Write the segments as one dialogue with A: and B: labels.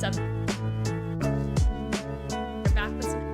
A: what's up? We're back with some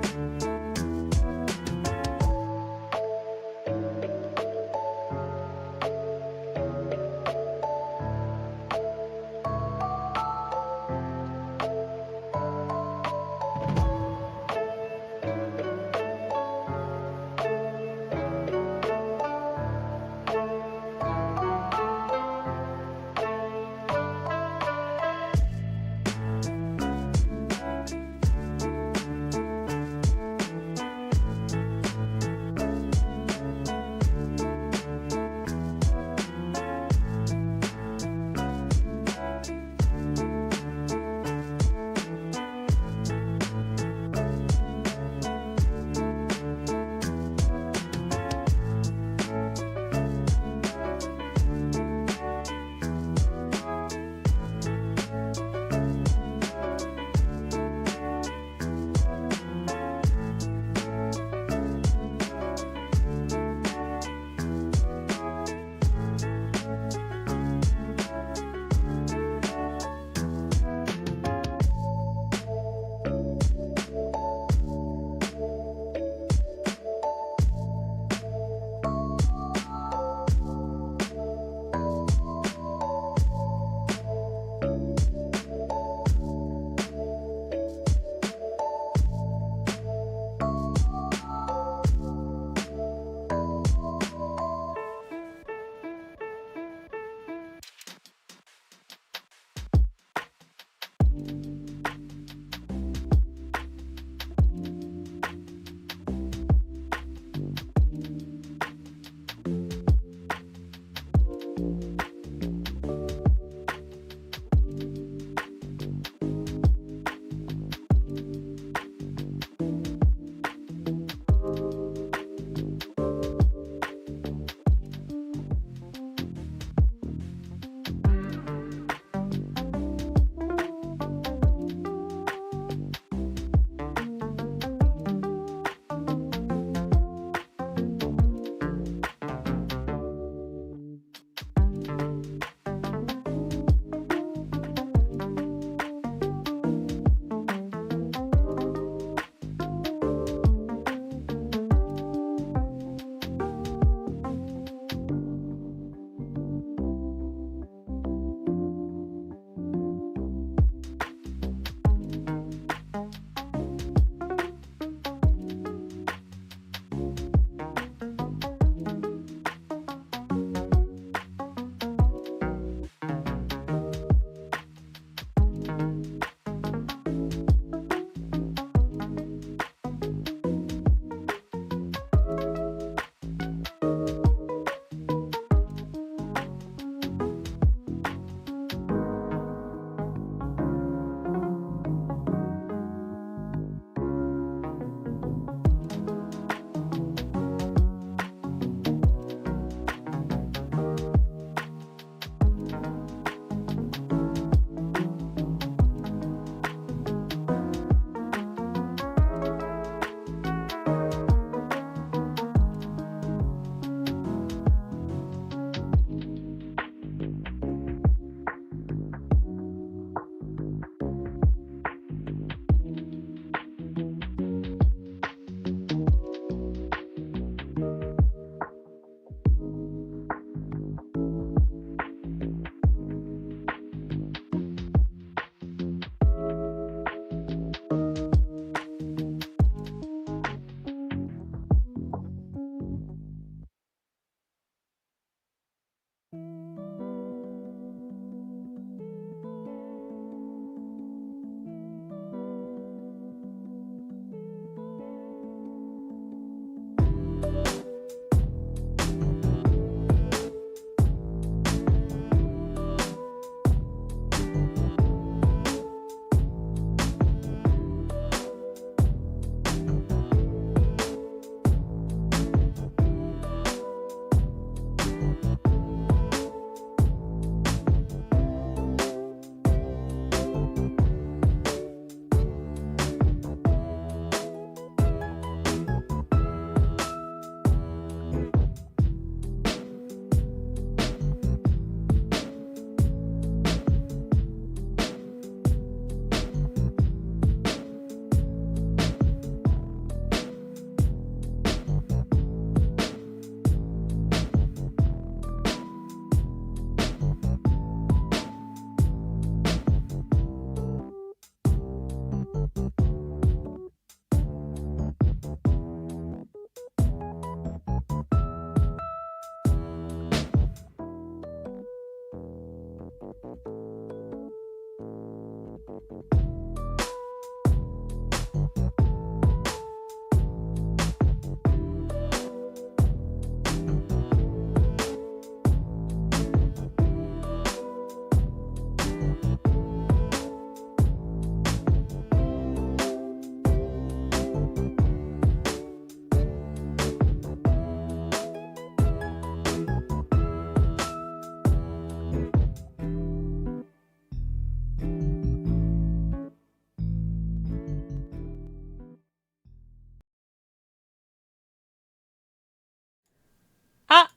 A: Ah,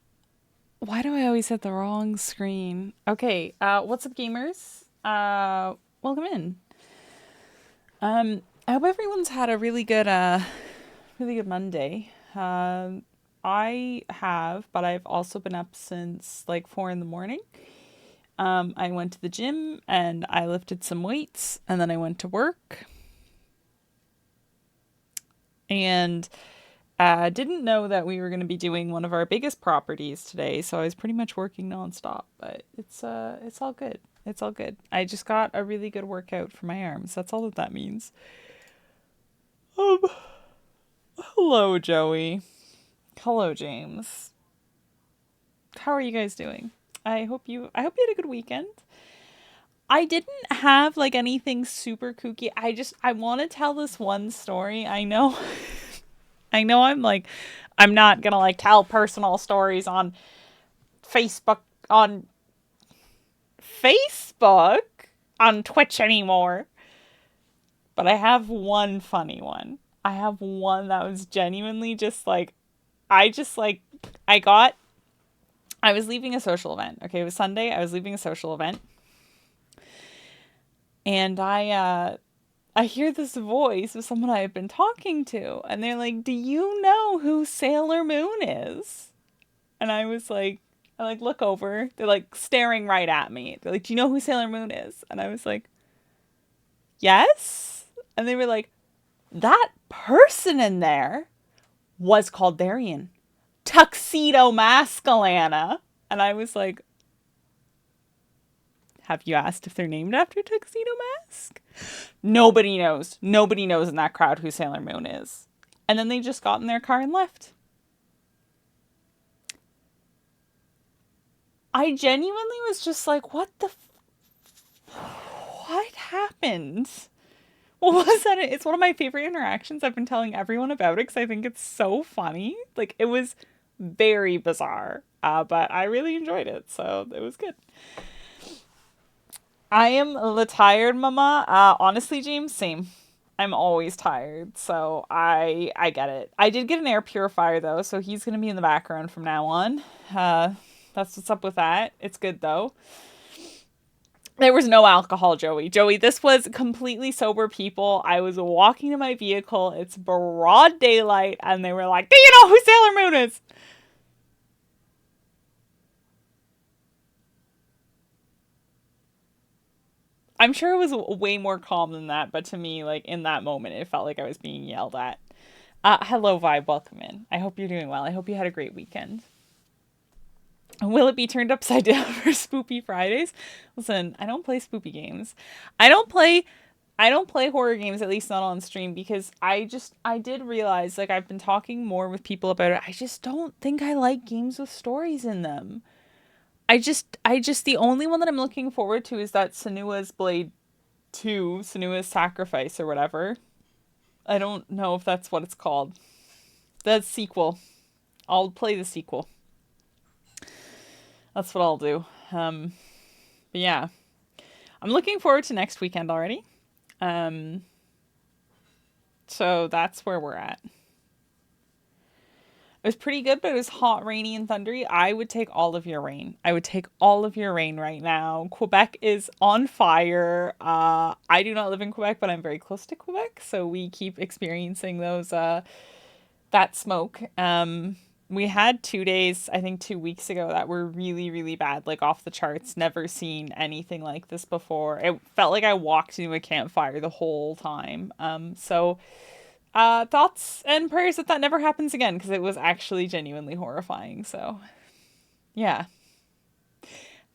A: why do I always hit the wrong screen? Okay, what's up, gamers? Welcome in. I hope everyone's had a really good Monday. I have, but I've also been up since like 4 in the morning. I went to the gym and I lifted some weights, and then I went to work, and didn't know that we were going to be doing one of our biggest properties today, so I was pretty much working nonstop. But it's all good. It's all good. I just got a really good workout for my arms. That's all that means. Um, hello, Joey. Hello, James. How are you guys doing? I hope you had a good weekend. I didn't have like anything super kooky. I want to tell this one story. I know I know I'm not going to like tell personal stories on Facebook on Facebook on Twitch anymore. But I have one funny one. I have one that was genuinely just like I just like I got I was leaving a social event. Okay, it was Sunday. I was leaving a social event. And I hear this voice of someone I have been talking to, and they're like, "Do you know who Sailor Moon is?" And I like look over. They're like staring right at me. They're like, "Do you know who Sailor Moon is?" And I was like, "Yes." And they were like, "That person in there was called Darian. Tuxedo Maskalana." And I was like, "Have you asked if they're named after Tuxedo Mask?" Nobody knows. Nobody knows in that crowd who Sailor Moon is. And then they just got in their car and left. I genuinely was just like, what happened? What was that? It's one of my favorite interactions. I've been telling everyone about it because I think it's so funny. Like, it was very bizarre, but I really enjoyed it, so it was good. I am the tired mama. Honestly, James, same. I'm always tired, so I get it. I did get an air purifier though, so he's gonna be in the background from now on. Uh, that's what's up with that. It's good though. There was no alcohol, Joey. Joey, this was completely sober people. I was walking to my vehicle. It's broad daylight, and they were like, "Do you know who Sailor Moon is?" I'm sure it was way more calm than that, but to me, like in that moment, it felt like I was being yelled at. Hello, Vibe. Welcome in. I hope you're doing well. I hope you had a great weekend. Will it be turned upside down for Spoopy Fridays? Listen, I don't play spoopy games. I don't play I don't play horror games, at least not on stream, because I did realize, like, I've been talking more with people about it. I just don't think I like games with stories in them. The only one that I'm looking forward to is that Senua's Blade 2, Senua's Sacrifice or whatever. I don't know if that's what it's called. The sequel. I'll play the sequel. That's what I'll do. But yeah, I'm looking forward to next weekend already. Um, so that's where we're at. It was pretty good, but it was hot, rainy, and thundery. I would take all of your rain. I would take all of your rain right now. Quebec is on fire. I do not live in Quebec, but I'm very close to Quebec, so we keep experiencing those that smoke. We had 2 days, I think 2 weeks ago, that were really, really bad, like off the charts. Never seen anything like this before. It felt like I walked into a campfire the whole time. Thoughts and prayers that that never happens again, because it was actually genuinely horrifying. So, yeah.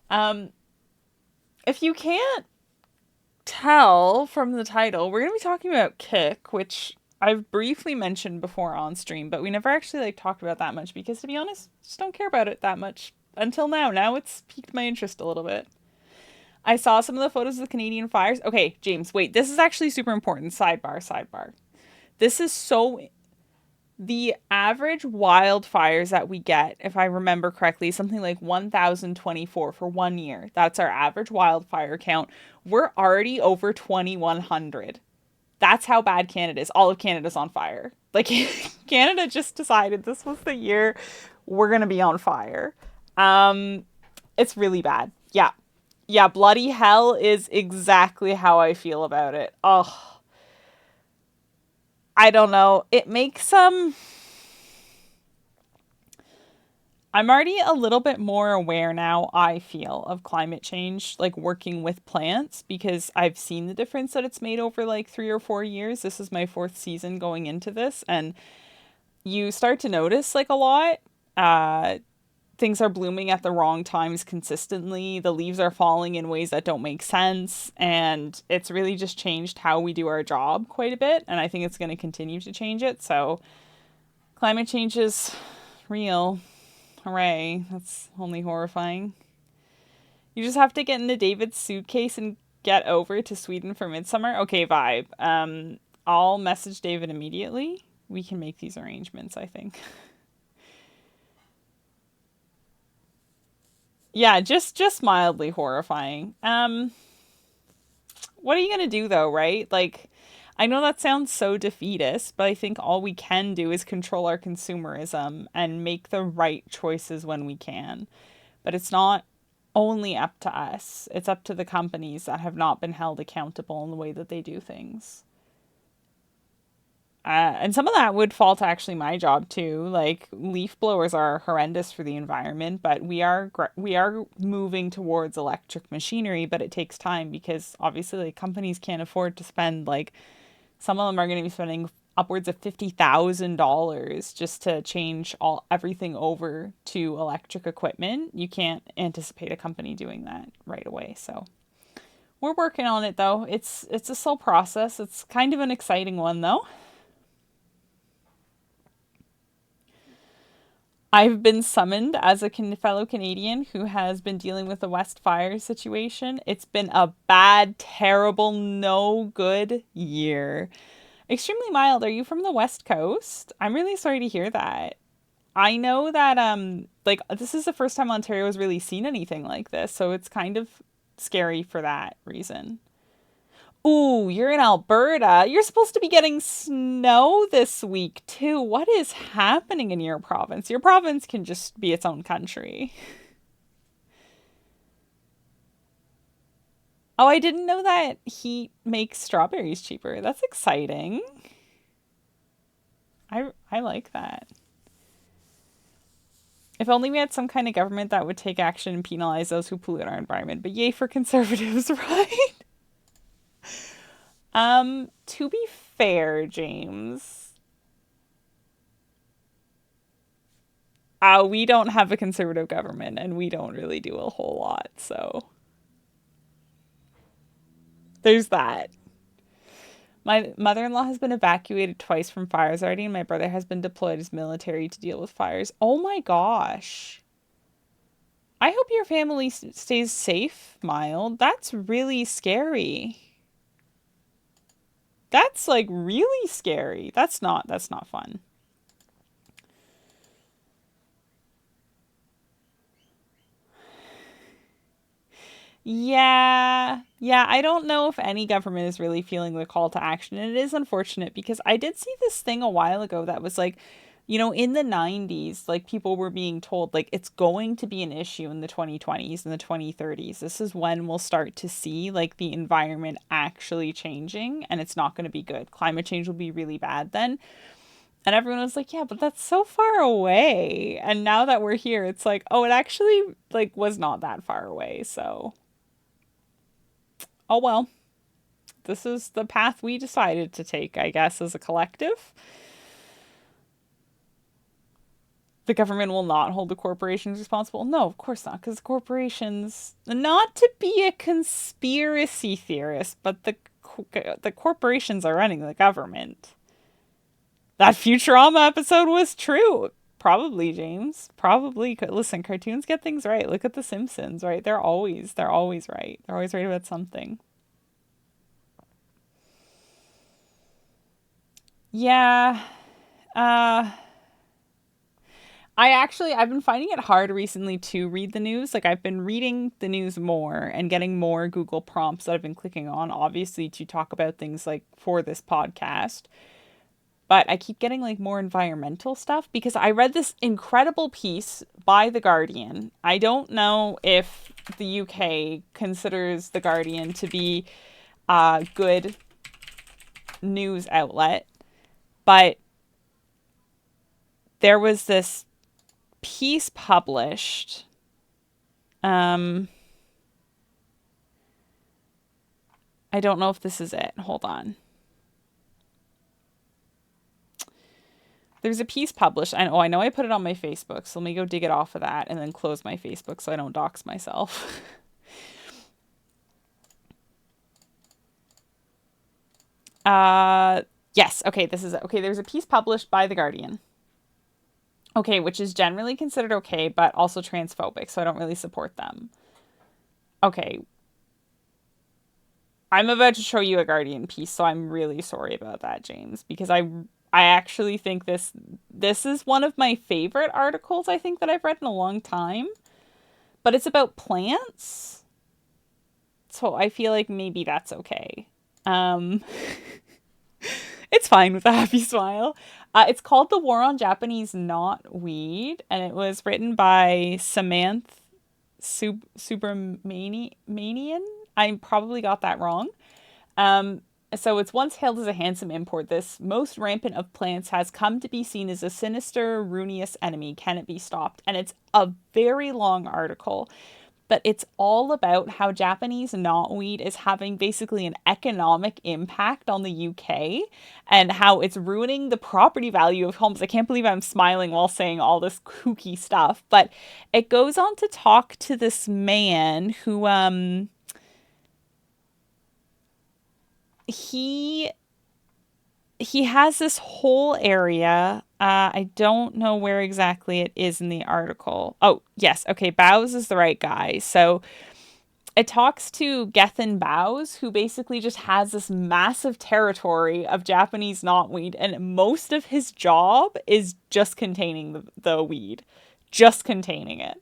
A: Um, if you can't tell from the title, we're going to be talking about Kick, which I've briefly mentioned before on stream, but we never actually like talked about that much because, to be honest, just don't care about it that much until now. Now it's piqued my interest a little bit. I saw some of the photos of the Canadian fires. Okay, James, wait, this is actually super important. Sidebar, sidebar. This is so the average wildfires that we get, if I remember correctly, is something like 1,024 for 1 year. That's our average wildfire count. We're already over 2,100. That's how bad Canada is. All of Canada's on fire. Like, Canada just decided this was the year we're going to be on fire. It's really bad. Yeah. Yeah, bloody hell is exactly how I feel about it. Oh, I don't know. It makes I'm already a little bit more aware now, I feel, of climate change, like working with plants, because I've seen the difference that it's made over like 3 or 4 years. This is my fourth season going into this, and you start to notice like a lot. Things are blooming at the wrong times consistently. The leaves are falling in ways that don't make sense, and it's really just changed how we do our job quite a bit, and I think it's going to continue to change it. So climate change is real. Hooray. That's only horrifying. You just have to get into David's suitcase and get over to Sweden for midsummer. Okay, vibe. I'll message David immediately. We can make these arrangements, I think. Yeah, just mildly horrifying. What are you gonna do though, right? Like, I know that sounds so defeatist, but I think all we can do is control our consumerism and make the right choices when we can. But it's not only up to us. It's up to the companies that have not been held accountable in the way that they do things. And some of that would fall to actually my job too. Like, leaf blowers are horrendous for the environment, but we are moving towards electric machinery, but it takes time because obviously like companies can't afford to spend like some of them are going to be spending upwards of $50,000 just to change everything over to electric equipment. You can't anticipate a company doing that right away. So we're working on it though. It's a slow process. It's kind of an exciting one though. I've been summoned as a fellow Canadian who has been dealing with the West Fire situation. It's been a bad, terrible, no good year. Extremely mild. Are you from the West Coast? I'm really sorry to hear that. I know that like this is the first time Ontario has really seen anything like this, so it's kind of scary for that reason. Ooh, you're in Alberta. You're supposed to be getting snow this week too. What is happening in your province? Your province can just be its own country. Oh, I didn't know that heat makes strawberries cheaper. That's exciting. I like that. If only we had some kind of government that would take action and penalize those who pollute our environment. But yay for conservatives, right? To be fair, James, we don't have a conservative government and we don't really do a whole lot, so there's that. My mother-in-law has been evacuated twice from fires already, and my brother has been deployed as military to deal with fires. Oh my gosh. I hope your family stays safe, Mild. That's really scary. That's like really scary. That's not fun. Yeah. Yeah, I don't know if any government is really feeling the call to action. And it is unfortunate because I did see this thing a while ago that was like, in the 90s, like people were being told like it's going to be an issue in the 2020s and the 2030s. This is when we'll start to see like the environment actually changing and it's not going to be good. Climate change will be really bad then. And everyone was like, "Yeah, but that's so far away." And now that we're here, it's like, "Oh, it actually like was not that far away." So, oh well. This is the path we decided to take, I guess, as a collective. The government will not hold the corporations responsible. No, of course not, because corporations, not to be a conspiracy theorist, but the corporations are running the government. That Futurama episode was true. Probably, James. Probably. Listen, cartoons get things right. Look at The Simpsons, right? They're always right. They're always right about something. Yeah. Uh, I've been finding it hard recently to read the news. Like, I've been reading the news more and getting more Google prompts that I've been clicking on, obviously, to talk about things like for this podcast. But I keep getting like more environmental stuff because I read this incredible piece by The Guardian. I don't know if the UK considers The Guardian to be a good news outlet, but there was this piece published. I don't know if this is it. Hold on. There's a piece published. I know I put it on my Facebook, so let me go dig it off of that and then close my Facebook so I don't dox myself. Yes, okay, this is it. Okay, there's a piece published by The Guardian. Okay, which is generally considered okay, but also transphobic, so I don't really support them. Okay. I'm about to show you a Guardian piece, so I'm really sorry about that, James, because I actually think this is one of my favorite articles I think that I've read in a long time, but it's about plants. So I feel like maybe that's okay. Um it's fine with a happy smile. It's called The War on Japanese Knotweed, and it was written by Samantha Subramanian. I probably got that wrong. So it's once hailed as a handsome import. This most rampant of plants has come to be seen as a sinister, ruinous enemy. Can it be stopped? And it's a very long article, but it's all about how Japanese knotweed is having basically an economic impact on the UK and how it's ruining the property value of homes. I can't believe I'm smiling while saying all this kooky stuff, but it goes on to talk to this man who he has this whole area. I don't know where exactly it is in the article. Oh, yes. Okay. Bowes is the right guy. So it talks to Gethin Bowes, who basically just has this massive territory of Japanese knotweed, and most of his job is just containing the weed, just containing it.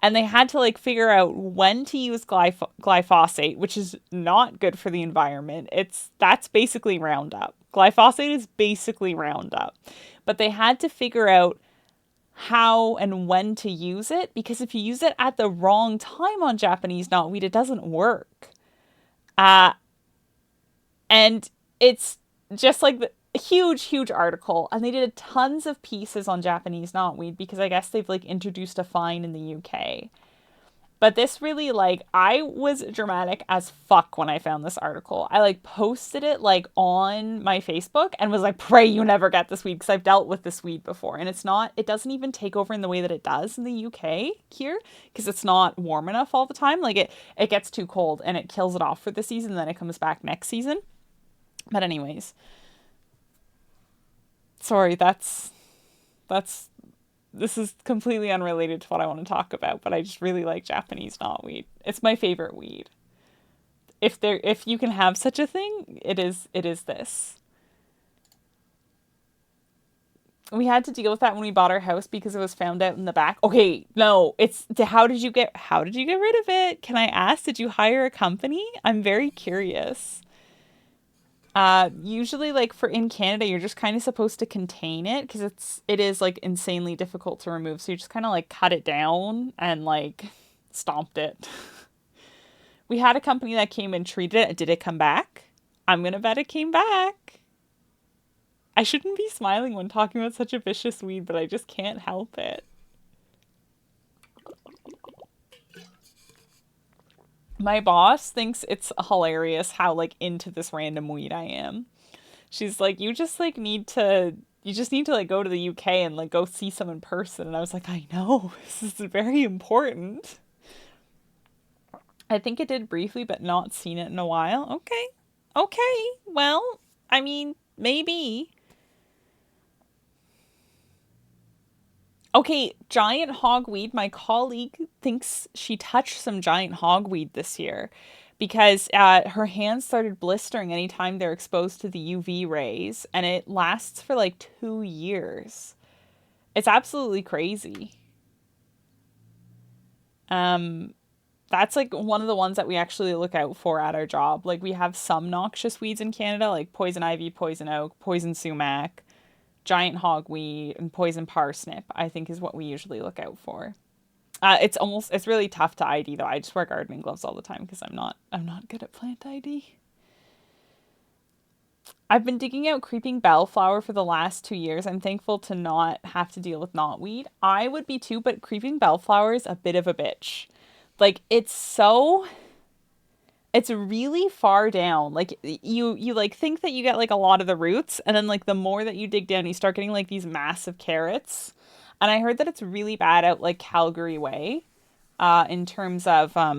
A: And they had to like figure out when to use glyphosate, which is not good for the environment. That's basically Roundup. Glyphosate is basically Roundup. But they had to figure out how and when to use it, because if you use it at the wrong time on Japanese knotweed, it doesn't work. And it's just like the huge article, and they did tons of pieces on Japanese knotweed because I guess they've like introduced a fine in the UK. But this really, like, I was dramatic as fuck when I found this article. I like posted it like on my Facebook and was like, pray you never get this weed, because I've dealt with this weed before, and it doesn't even take over in the way that it does in the UK here, because it's not warm enough all the time. Like it gets too cold and it kills it off for the season, and then it comes back next season. But anyways, sorry, this is completely unrelated to what I want to talk about, but I just really like Japanese knotweed. It's my favorite weed. If you can have such a thing, it is this. We had to deal with that when we bought our house because it was found out in the back. Okay, no, how did you get rid of it? Can I ask? Did you hire a company? I'm very curious. Usually like for in Canada, you're just kind of supposed to contain it because it is like insanely difficult to remove. So you just kind of like cut it down and like stomped it. We had a company that came and treated it. Did it come back? I'm going to bet it came back. I shouldn't be smiling when talking about such a vicious weed, but I just can't help it. My boss thinks it's hilarious how like into this random weed I am. She's like, you just like need to you just need to like go to the UK and like go see some in person. And I was like, I know, this is very important. I think it did briefly, but not seen it in a while. Okay. Okay. Well, I mean, maybe. Okay, giant hogweed. My colleague thinks she touched some giant hogweed this year because her hands started blistering anytime they're exposed to the UV rays, and it lasts for like 2 years. It's absolutely crazy. Um, that's like one of the ones that we actually look out for at our job. Like we have some noxious weeds in Canada, like poison ivy, poison oak, poison sumac, giant hogweed, and poison parsnip, I think is what we usually look out for. It's really tough to ID though. I just wear gardening gloves all the time because I'm not good at plant ID. I've been digging out creeping bellflower for the last 2 years. I'm thankful to not have to deal with knotweed. I would be too, but creeping bellflower is a bit of a bitch. Like it's really far down. Like you like think that you get like a lot of the roots, and then like the more that you dig down, you start getting like these massive carrots. And I heard that it's really bad out like Calgary way, in terms of how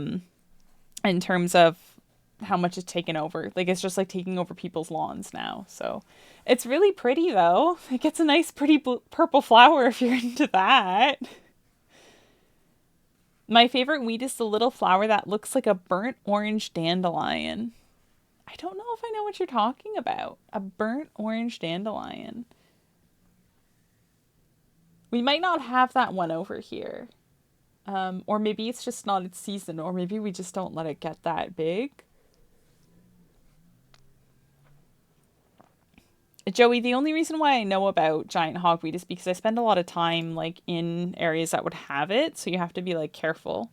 A: much it's taken over. Like it's just like taking over people's lawns now. So it's really pretty though. It gets a nice pretty purple flower if you're into that. My favorite weed is the little flower that looks like a burnt orange dandelion. I don't know if I know what you're talking about. A burnt orange dandelion. We might not have that one over here. Or maybe it's just not its season, or maybe we just don't let it get that big. Joey, the only reason why I know about giant hogweed is because I spend a lot of time like in areas that would have it, so you have to be like careful.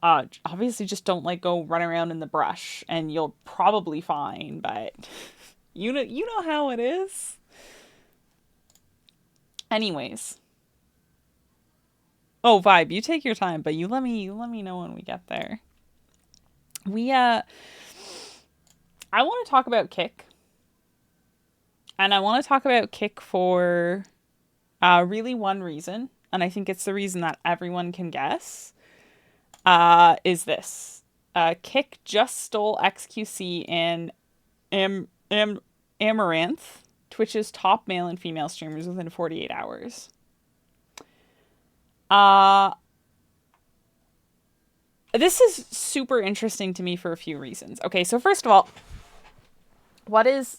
A: Obviously just don't like go run around in the brush and you'll probably fine, but you know how it is. Anyways. Oh, Vibe, you take your time, but you let me know when we get there. We I want to talk about Kick. And I want to talk about Kick for really one reason, and I think it's the reason that everyone can guess, is this. Kick just stole XQC and Amaranth, Twitch's top male and female streamers within 48 hours. Uh, this is super interesting to me for a few reasons. Okay, so first of all, what is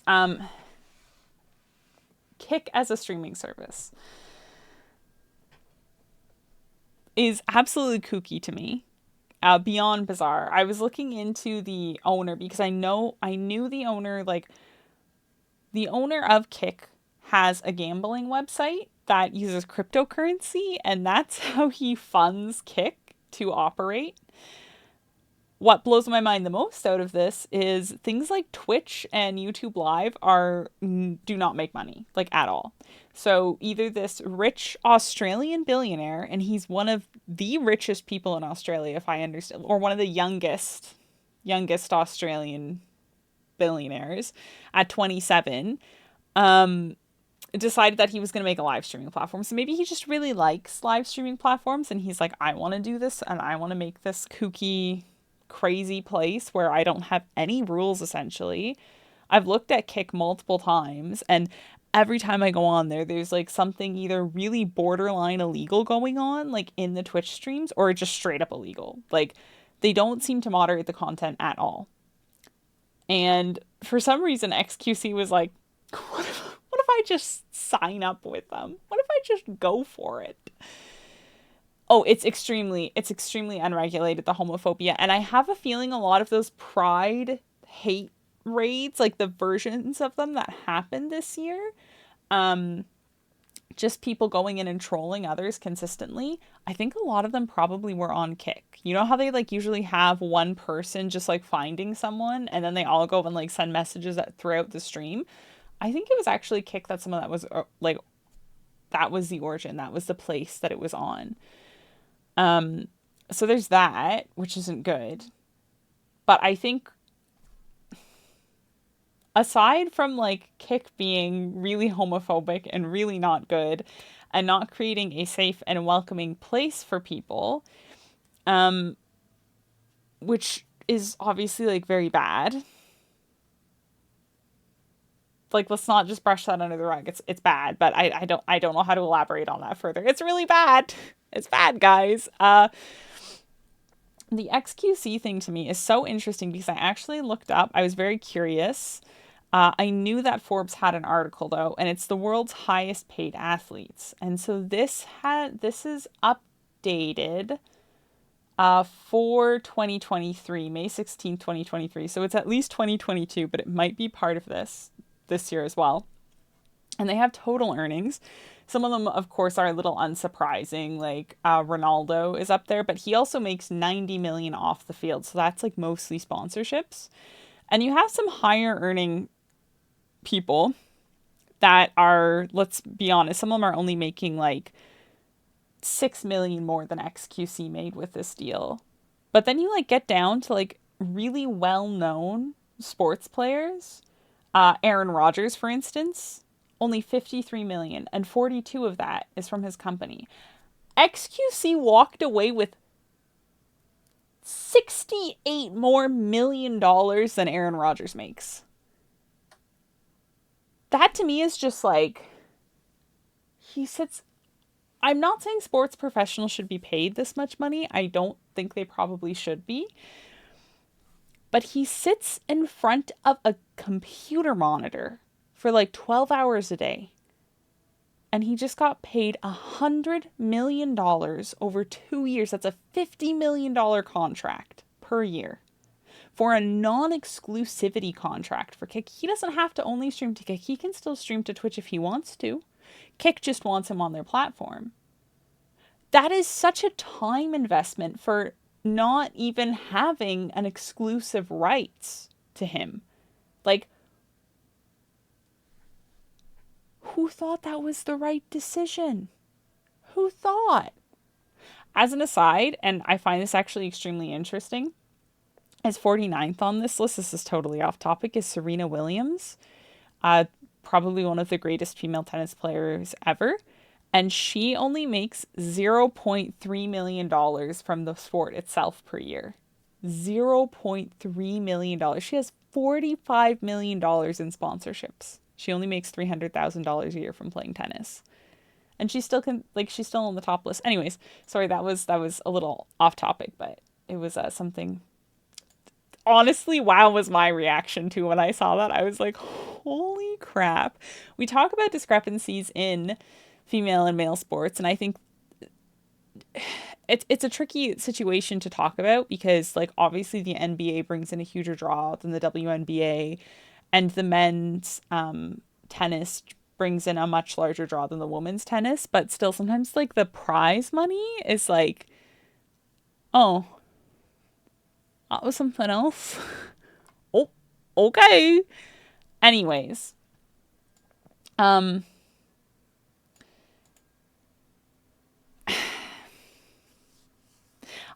A: Kick as a streaming service? Is absolutely kooky to me, beyond bizarre. I was looking into the owner because I knew the owner. Like the owner of Kick has a gambling website that uses cryptocurrency, and that's how he funds Kick to operate. What blows my mind the most out of this is things like Twitch and YouTube Live do not make money, like at all. So either this rich Australian billionaire, and he's one of the richest people in Australia, if I understand, or one of the youngest Australian billionaires at 27, decided that he was going to make a live streaming platform. So maybe he just really likes live streaming platforms, and he's like, I want to do this, and I want to make this kooky, crazy place where I don't have any rules, essentially. I've looked at Kick multiple times, and every time I go on there, there's like something either really borderline illegal going on, like in the Twitch streams, or just straight up illegal. Like they don't seem to moderate the content at all. And for some reason, XQC was like, what if I just sign up with them? What if I just go for it? Oh, it's extremely unregulated, the homophobia. And I have a feeling a lot of those pride hate raids, like the versions of them that happened this year, just people going in and trolling others consistently, I think a lot of them probably were on Kick. You know how they like usually have one person just like finding someone and then they all go and like send messages throughout the stream? I think it was actually Kick that someone that was like, that was the origin, that was the place that it was on. So there's that, which isn't good. But I think aside from like Kick being really homophobic and really not good and not creating a safe and welcoming place for people, which is obviously like very bad. Like, let's not just brush that under the rug. It's bad, but I don't know how to elaborate on that further. It's really bad. It's bad, guys. The XQC thing to me is so interesting because I actually looked up. I was very curious. I knew that Forbes had an article though, and it's the world's highest paid athletes. And so this is updated for 2023, May 16th, 2023. So it's at least 2022, but it might be part of this year as well. And they have total earnings. Some of them, of course, are a little unsurprising. Like Ronaldo is up there, but he also makes 90 million off the field. So that's like mostly sponsorships. And you have some higher earning people that are, let's be honest, some of them are only making like 6 million more than XQC made with this deal. But then you like get down to like really well-known sports players. Aaron Rodgers, for instance, only 53 million, and 42 of that is from his company. XQC walked away with 68 more million dollars than Aaron Rodgers makes. That to me is just like, he sits. I'm not saying sports professionals should be paid this much money. I don't think they probably should be. But he sits in front of a computer monitor for like 12 hours a day. And he just got paid $100 million over 2 years. That's a $50 million contract per year for a non-exclusivity contract for Kick. He doesn't have to only stream to Kick. He can still stream to Twitch if he wants to. Kick just wants him on their platform. That is such a time investment for not even having an exclusive rights to him. Like, who thought that was the right decision? Who thought? As an aside, and I find this actually extremely interesting, as 49th on this list, this is totally off topic, is Serena Williams. Probably one of the greatest female tennis players ever. And she only makes $0.3 million from the sport itself per year. $0.3 million. She has $45 million in sponsorships. She only makes $300,000 a year from playing tennis. And she still can, like, she's still on the top list. Anyways, sorry, that was a little off topic, but it was something. Honestly, wow was my reaction to when I saw that. I was like, holy crap. We talk about discrepancies in female and male sports, and I think it's a tricky situation to talk about because, like, obviously the NBA brings in a huger draw than the WNBA, and the men's tennis brings in a much larger draw than the women's tennis, but still sometimes like the prize money is like, oh, that was something else. Oh, okay. Anyways,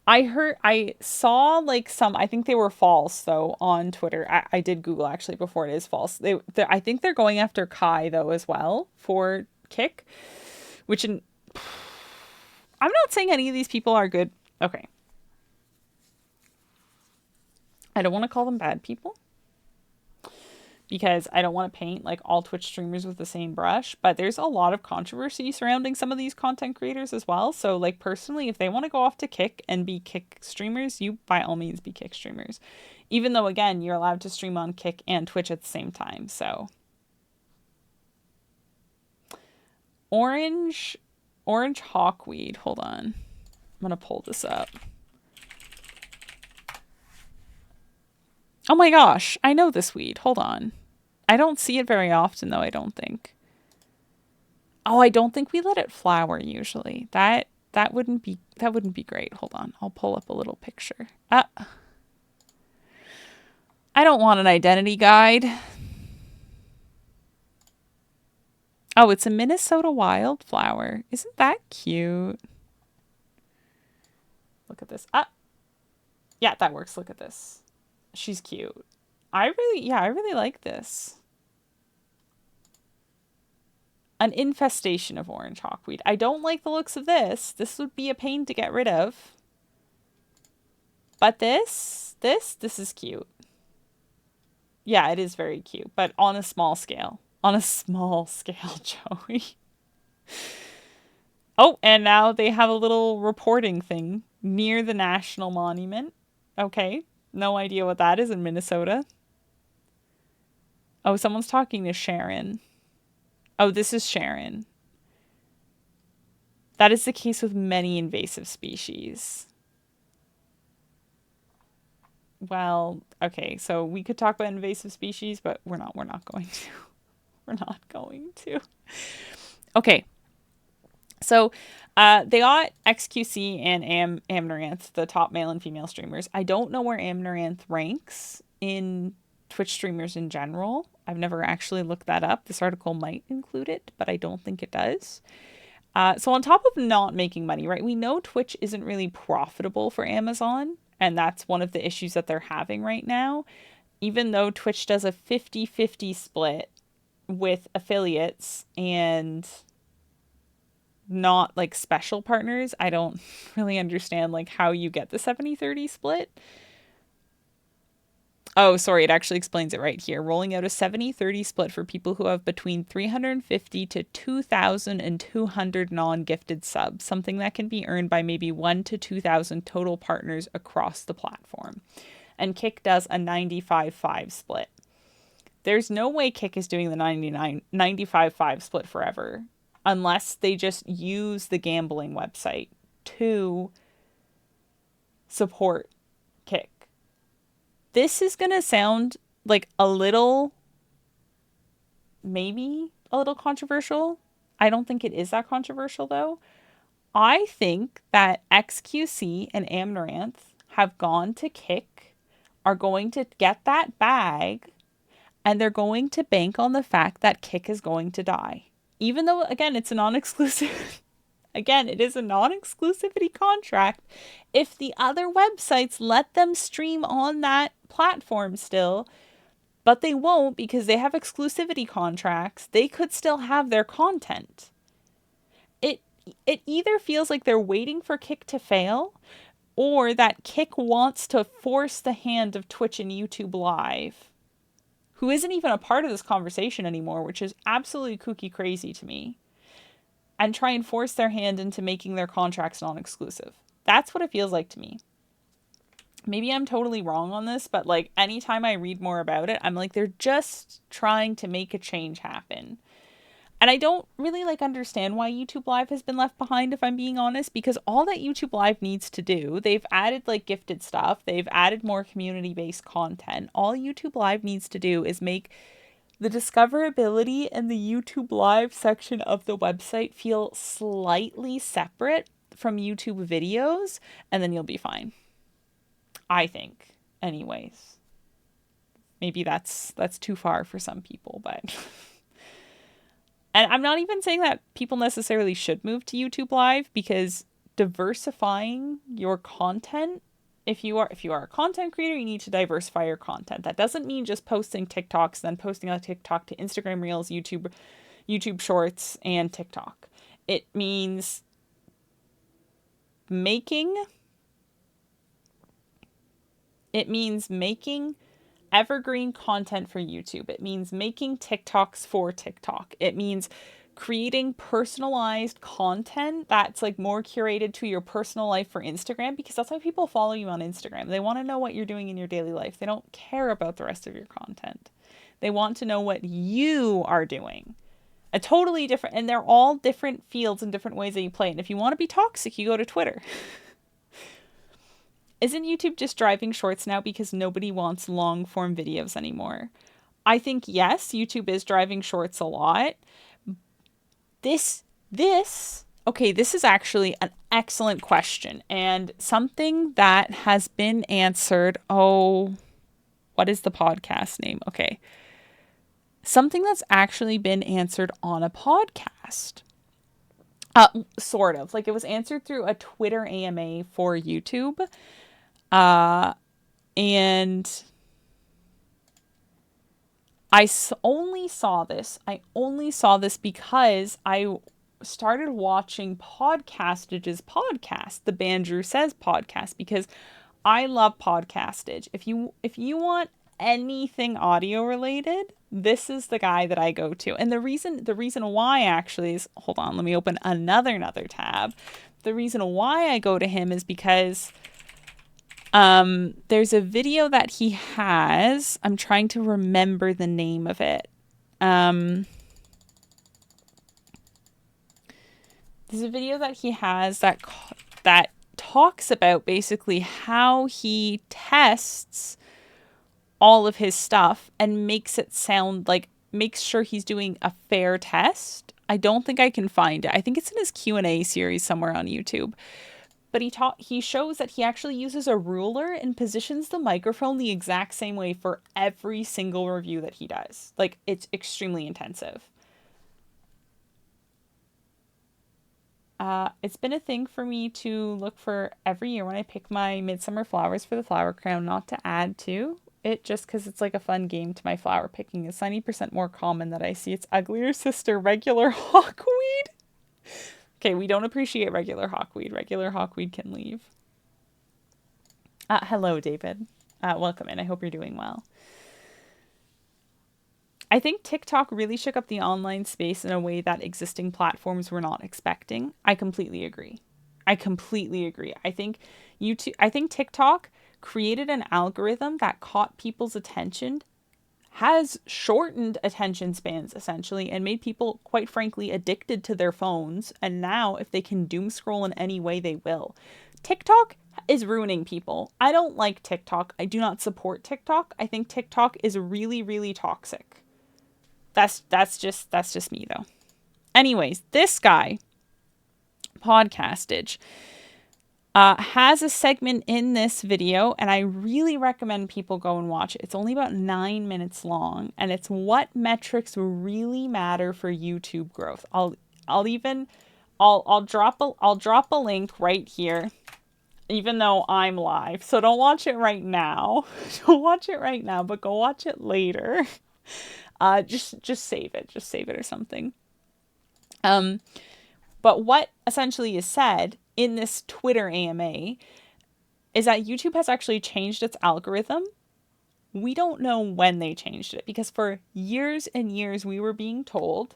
A: I saw like some, I think they were false though on Twitter. I did Google actually before it is false. I think they're going after Kai though as well for Kick, which I'm not saying any of these people are good. Okay. I don't want to call them bad people because I don't want to paint like all Twitch streamers with the same brush, but there's a lot of controversy surrounding some of these content creators as well. So like personally, if they want to go off to Kick and be Kick streamers, you by all means be Kick streamers. Even though again, you're allowed to stream on Kick and Twitch at the same time. So Orange Hawkweed. Hold on. I'm going to pull this up. Oh my gosh, I know this weed. Hold on. I don't see it very often though, I don't think. Oh, I don't think we let it flower usually. That wouldn't be great. Hold on. I'll pull up a little picture. I don't want an identity guide. Oh, it's a Minnesota wildflower. Isn't that cute? Look at this. Yeah, that works. Look at this. She's cute. I really like this. An infestation of orange hawkweed. I don't like the looks of this. This would be a pain to get rid of. But this is cute. Yeah, it is very cute, but on a small scale. On a small scale, Joey. Oh, and now they have a little reporting thing near the National Monument. Okay, no idea what that is in Minnesota. Oh, someone's talking to Sharon. Oh, this is Sharon. That is the case with many invasive species. Well, okay, so we could talk about invasive species, but we're not going to. We're not going to. Okay. So, they got XQC and Amnaranth, the top male and female streamers. I don't know where Amnaranth ranks in Twitch streamers in general. I've never actually looked that up. This article might include it, but I don't think it does. So on top of not making money, right? We know Twitch isn't really profitable for Amazon, and that's one of the issues that they're having right now. Even though Twitch does a 50-50 split with affiliates and not like special partners, I don't really understand like how you get the 70-30 split. Oh, sorry, it actually explains it right here. Rolling out a 70-30 split for people who have between 350 to 2,200 non-gifted subs, something that can be earned by maybe 1 to 2,000 total partners across the platform. And Kick does a 95-5 split. There's no way Kick is doing the 95-5 split forever unless they just use the gambling website to support Kick. This is going to sound like maybe a little controversial. I don't think it is that controversial, though. I think that XQC and Amnaranth have gone to Kick, are going to get that bag, and they're going to bank on the fact that Kick is going to die. Even though, again, it's a non-exclusive... Again, it is a non-exclusivity contract. If the other websites let them stream on that platform still, but they won't because they have exclusivity contracts, they could still have their content. It either feels like they're waiting for Kick to fail, or that Kick wants to force the hand of Twitch and YouTube Live, who isn't even a part of this conversation anymore, which is absolutely kooky crazy to me, and try and force their hand into making their contracts non-exclusive. That's what it feels like to me. Maybe I'm totally wrong on this, but like anytime I read more about it, I'm like, they're just trying to make a change happen. And I don't really like understand why YouTube Live has been left behind, if I'm being honest, because all that YouTube Live needs to do, they've added like gifted stuff, they've added more community-based content. All YouTube Live needs to do is make the discoverability and the YouTube Live section of the website feel slightly separate from YouTube videos, and then you'll be fine. I think, anyways. Maybe that's too far for some people, but... And I'm not even saying that people necessarily should move to YouTube Live, because diversifying your content, if you are a content creator, you need to diversify your content. That doesn't mean just posting TikToks, then posting a TikTok to Instagram Reels, YouTube Shorts, and TikTok. It means making evergreen content for YouTube. It means making TikToks for TikTok. It means creating personalized content that's like more curated to your personal life for Instagram, because that's why people follow you on Instagram. They want to know what you're doing in your daily life. They don't care about the rest of your content. They want to know what you are doing. A totally different, and they're all different fields and different ways that you play. And if you want to be toxic, you go to Twitter. Isn't YouTube just driving shorts now because nobody wants long form videos anymore? I think yes, YouTube is driving shorts a lot. This is actually an excellent question, and something that has been answered. Oh, what is the podcast name? Okay. Something that's actually been answered on a podcast. Sort of. Like, it was answered through a Twitter AMA for YouTube. And only saw this. I only saw this because I started watching Podcastage's podcast, the Bandrew Says podcast, because I love Podcastage. If you want anything audio related, this is the guy that I go to. And the reason why actually is, hold on, let me open another tab. The reason why I go to him is because there's a video that he has. I'm trying to remember the name of it. There's a video that he has that talks about basically how he tests all of his stuff and makes sure he's doing a fair test. I don't think I can find it. I think it's in his Q&A series somewhere on YouTube. But he shows that he actually uses a ruler and positions the microphone the exact same way for every single review that he does. Like, it's extremely intensive. It's been a thing for me to look for every year when I pick my midsummer flowers for the flower crown, not to add to it just because it's like a fun game to my flower picking. It's 90% more common that I see its uglier sister, regular hawkweed. Okay, we don't appreciate regular hawkweed. Regular hawkweed can leave. Hello, David. Welcome in. I hope you're doing well. I think TikTok really shook up the online space in a way that existing platforms were not expecting. I completely agree. I think TikTok created an algorithm that caught people's attention, has shortened attention spans essentially, and made people, quite frankly, addicted to their phones. And now if they can doom scroll in any way, they will. TikTok is ruining people. I don't like TikTok. I do not support TikTok. I think TikTok is really, really toxic. That's just me though. Anyways, this guy, Podcastage, has a segment in this video, and I really recommend people go and watch it. It's only about 9 minutes long, and it's what metrics really matter for YouTube growth. I'll drop a link right here, even though I'm live. So don't watch it right now. But go watch it later. Just save it. Just save it or something. But what essentially is said in this Twitter AMA is that YouTube has actually changed its algorithm. We don't know when they changed it, because for years and years we were being told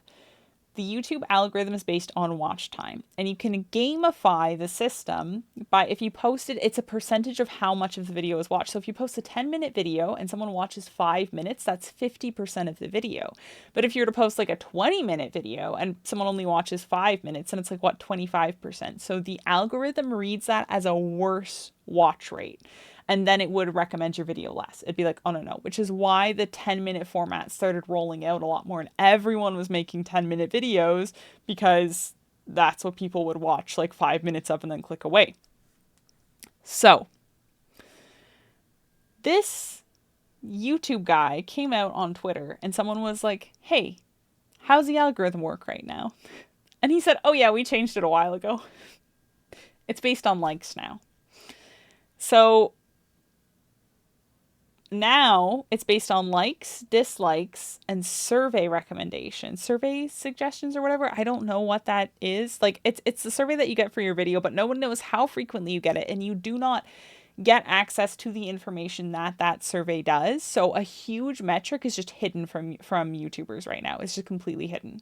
A: the YouTube algorithm is based on watch time, and you can gamify the system by, if you post it, it's a percentage of how much of the video is watched. So if you post a 10-minute video and someone watches 5 minutes, that's 50% of the video. But if you were to post like a 20-minute video and someone only watches 5 minutes, and it's like, what, 25%. So the algorithm reads that as a worse watch rate, and then it would recommend your video less. It'd be like, oh no, which is why the 10-minute format started rolling out a lot more, and everyone was making 10-minute videos because that's what people would watch like 5 minutes of and then click away. So this YouTube guy came out on Twitter, and someone was like, hey, how's the algorithm work right now? And he said, oh yeah, we changed it a while ago. It's based on likes now. So now it's based on likes, dislikes, and survey recommendations, survey suggestions or whatever. I don't know what that is. Like, it's the survey that you get for your video, but no one knows how frequently you get it, and you do not get access to the information that survey does. So a huge metric is just hidden from YouTubers right now. It's just completely hidden.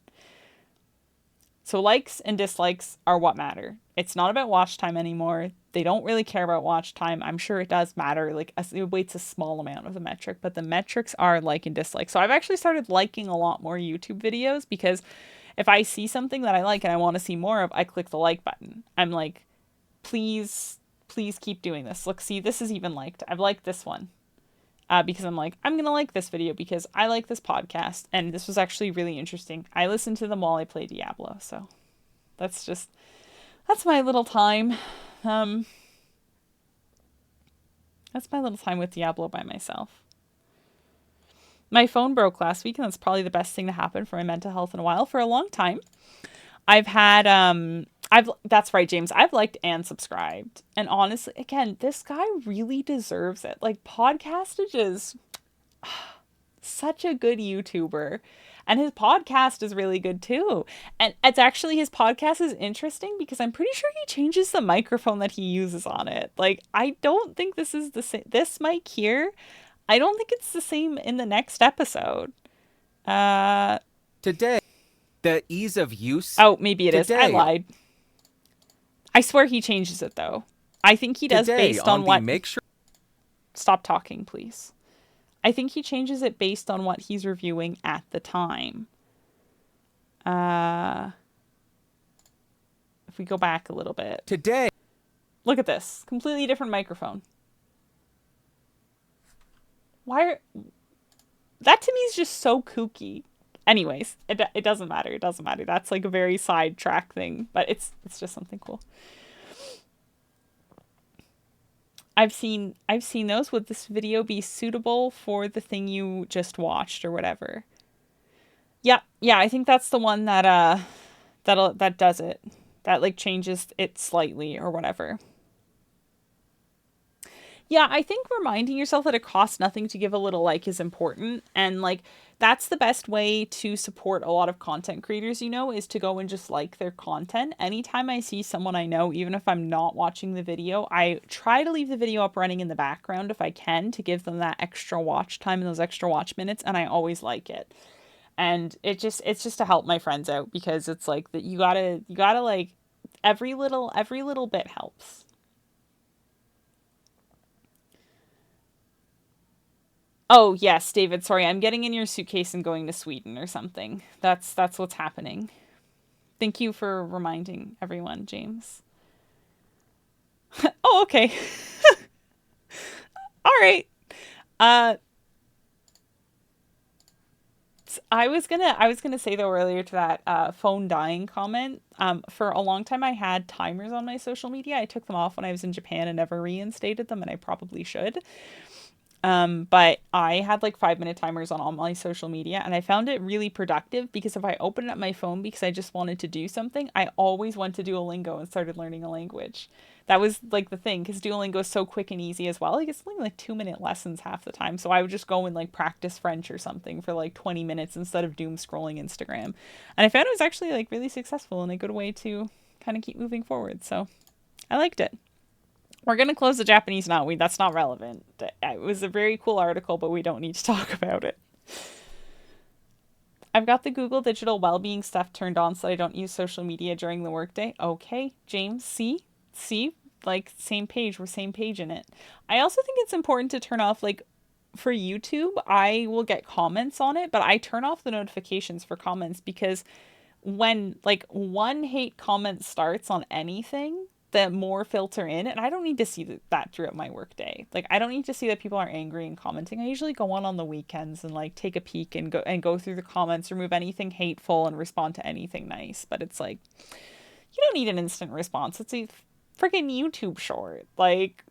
A: So likes and dislikes are what matter. It's not about watch time anymore. They don't really care about watch time. I'm sure it does matter. Like, it weights a small amount of the metric, but the metrics are like and dislike. So I've actually started liking a lot more YouTube videos, because if I see something that I like and I want to see more of, I click the like button. I'm like, please keep doing this. Look, see, this is even liked. I've liked this one. Because I'm like, I'm going to like this video because I like this podcast. And this was actually really interesting. I listened to them while I play Diablo. So that's my little time. That's my little time with Diablo by myself. My phone broke last week, and that's probably the best thing to happen for my mental health in a while. For a long time, I've had, that's right, James, I've liked and subscribed. And honestly, again, this guy really deserves it. Like, Podcastages, such a good YouTuber. And his podcast is really good too. And it's actually, his podcast is interesting because I'm pretty sure he changes the microphone that he uses on it. Like, I don't think this is the same. This mic here, I don't think it's the same in the next episode.
B: Today, the ease of use.
A: Oh, maybe it is. I
B: Today,
A: lied. I swear he changes it though. I think he does
B: today
A: based on
B: the
A: what.
B: make sure.
A: Stop talking, please. I think he changes it based on what he's reviewing at the time. If we go back a little bit.
B: Today.
A: Look at this. Completely different microphone. That to me is just so kooky. Anyways, it doesn't matter. It doesn't matter. That's like a very sidetrack thing, but it's just something cool. I've seen those. Would this video be suitable for the thing you just watched or whatever? Yeah, I think that's the one that that does it. That like changes it slightly or whatever. Yeah, I think reminding yourself that it costs nothing to give a little like is important. And like, that's the best way to support a lot of content creators, you know, is to go and just like their content. Anytime I see someone I know, even if I'm not watching the video, I try to leave the video up running in the background if I can to give them that extra watch time and those extra watch minutes. And I always like it. And it's just to help my friends out because it's like that you gotta like every little bit helps. Oh, yes, David, sorry. I'm getting in your suitcase and going to Sweden or something. That's what's happening. Thank you for reminding everyone, James. Oh, okay. All right. I was gonna say though earlier to that phone dying comment. For a long time I had timers on my social media. I took them off when I was in Japan and never reinstated them, and I probably should. But I had like 5-minute timers on all my social media, and I found it really productive because if I opened up my phone because I just wanted to do something, I always went to Duolingo and started learning a language. That was like the thing, because Duolingo is so quick and easy as well. Like it's only like 2-minute lessons half the time. So I would just go and like practice French or something for like 20 minutes instead of doom scrolling Instagram. And I found it was actually like really successful and a good way to kind of keep moving forward. So I liked it. We're going to close the Japanese now. That's not relevant. It was a very cool article, but we don't need to talk about it. I've got the Google digital well-being stuff turned on so I don't use social media during the workday. Okay, James, see, like same page. We're same page in it. I also think it's important to turn off, like, for YouTube, I will get comments on it, but I turn off the notifications for comments because when like one hate comment starts on anything, the more filter in, and I don't need to see that throughout my workday. Like I don't need to see that people are angry and commenting. I usually go on the weekends and like take a peek and go through the comments, remove anything hateful and respond to anything nice. But it's like you don't need an instant response. It's a freaking YouTube short. Like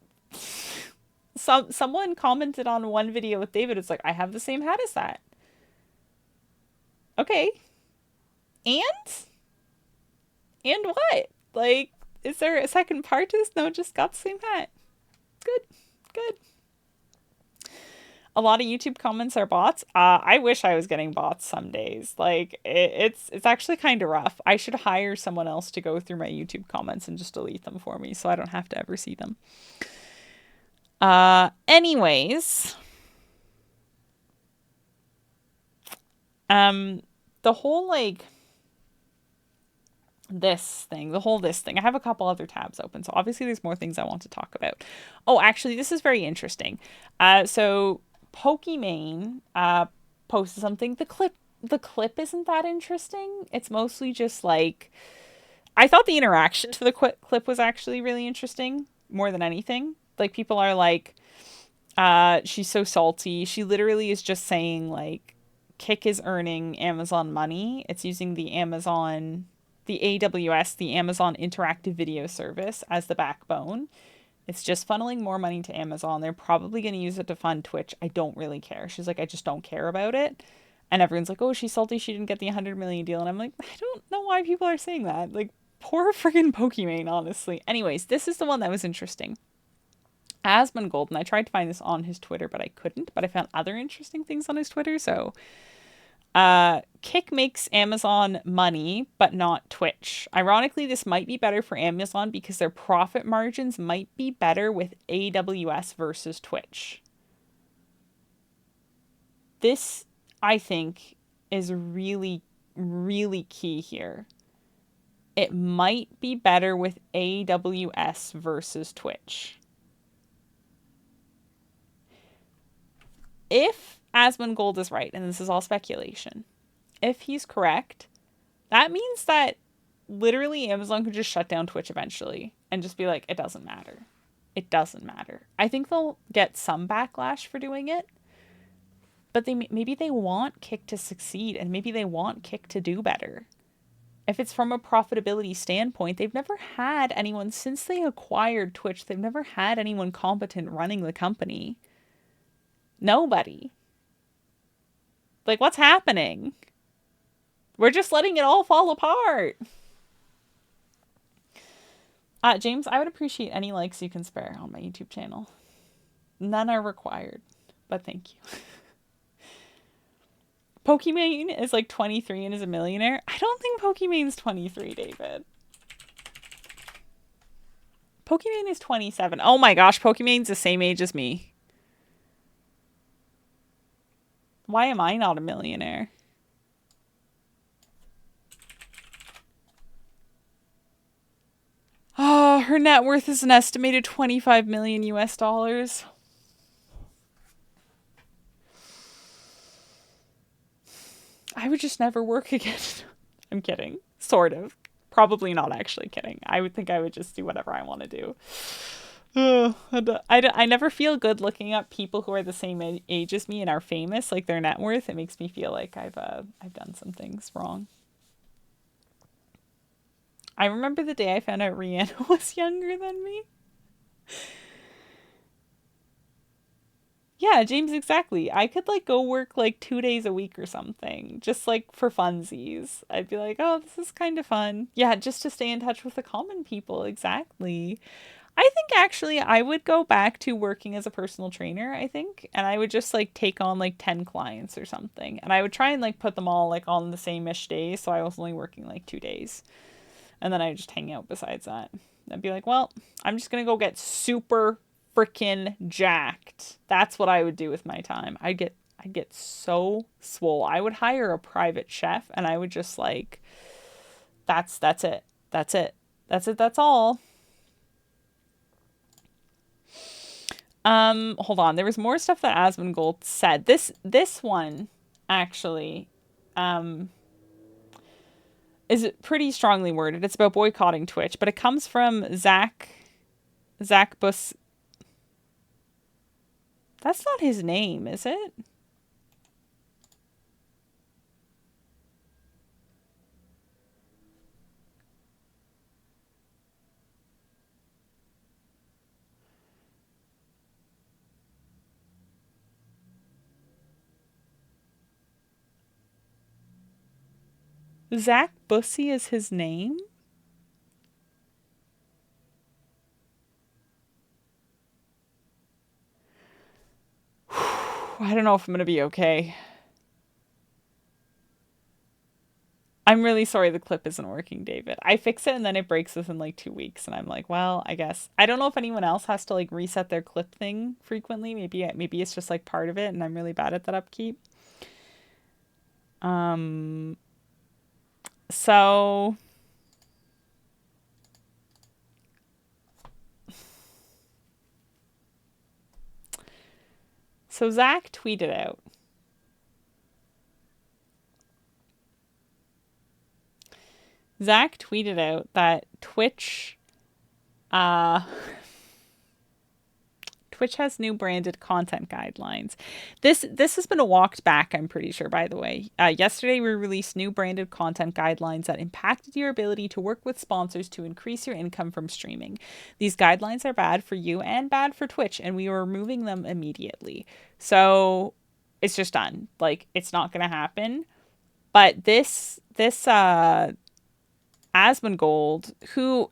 A: someone commented on one video with David. It's like, I have the same hat as that. Okay. And what? Like, is there a second part to this? No, just got the same hat. Good. A lot of YouTube comments are bots. I wish I was getting bots some days. Like, it's actually kind of rough. I should hire someone else to go through my YouTube comments and just delete them for me so I don't have to ever see them. Anyways. The whole, like, this thing. I have a couple other tabs open, so obviously there's more things I want to talk about. Oh, actually, this is very interesting. So Pokimane posted something. The clip isn't that interesting. It's mostly just like, I thought the interaction to the clip was actually really interesting more than anything. Like, people are like, she's so salty. She literally is just saying like, Kik is earning Amazon money. It's using the AWS, the Amazon Interactive Video Service, as the backbone. It's just funneling more money to Amazon. They're probably going to use it to fund Twitch. I don't really care. She's like, I just don't care about it. And everyone's like, oh, she's salty. She didn't get the 100 million deal. And I'm like, I don't know why people are saying that. Like, poor friggin' Pokimane, honestly. Anyways, this is the one that was interesting. Asmongold, and I tried to find this on his Twitter, but I couldn't. But I found other interesting things on his Twitter. So, Kick makes Amazon money, but not Twitch. Ironically, this might be better for Amazon because their profit margins might be better with AWS versus Twitch. This, I think, is really, really key here. It might be better with AWS versus Twitch. If Asmongold is right, and this is all speculation, if he's correct, that means that literally Amazon could just shut down Twitch eventually and just be like, it doesn't matter. It doesn't matter. I think they'll get some backlash for doing it, but maybe they want Kick to succeed, and maybe they want Kick to do better. If it's from a profitability standpoint, they've never had anyone, since they acquired Twitch, they've never had anyone competent running the company. Nobody. Like, what's happening? We're just letting it all fall apart. James, I would appreciate any likes you can spare on my YouTube channel. None are required, but thank you. Pokimane is like 23 and is a millionaire. I don't think Pokimane's 23, David. Pokimane is 27. Oh my gosh, Pokimane's the same age as me. Why am I not a millionaire? Oh, her net worth is an estimated 25 million US dollars. I would just never work again. I'm kidding. Sort of. Probably not actually kidding. I would think I would just do whatever I want to do. I never feel good looking up people who are the same age as me and are famous, like their net worth. It makes me feel like I've done some things wrong. I remember the day I found out Rihanna was younger than me. Yeah, James, exactly. I could like go work like 2 days a week or something, just like for funsies. I'd be like, oh, this is kind of fun. Yeah, just to stay in touch with the common people. Exactly. I think actually I would go back to working as a personal trainer, I think, and I would just like take on like 10 clients or something. And I would try and like put them all like on the same-ish day, so I was only working like 2 days. And then I would just hang out besides that. I'd be like, well, I'm just going to go get super freaking jacked. That's what I would do with my time. I'd get so swole. I would hire a private chef and I would just like, that's it. That's it. That's it. That's all. Hold on. There was more stuff that Asmongold said. This one actually, is pretty strongly worded. It's about boycotting Twitch, but it comes from Zach Bus. That's not his name, is it? Zach Bussy is his name? I don't know if I'm going to be okay. I'm really sorry the clip isn't working, David. I fix it and then it breaks within like 2 weeks and I'm like, well, I guess. I don't know if anyone else has to like reset their clip thing frequently. Maybe it's just like part of it and I'm really bad at that upkeep. So Zach tweeted out. Zach tweeted out that Twitch has new branded content guidelines. This has been walked back, I'm pretty sure, by the way. Yesterday, we released new branded content guidelines that impacted your ability to work with sponsors to increase your income from streaming. These guidelines are bad for you and bad for Twitch, and we are removing them immediately. So it's just done. Like, it's not going to happen. But this Asmongold, who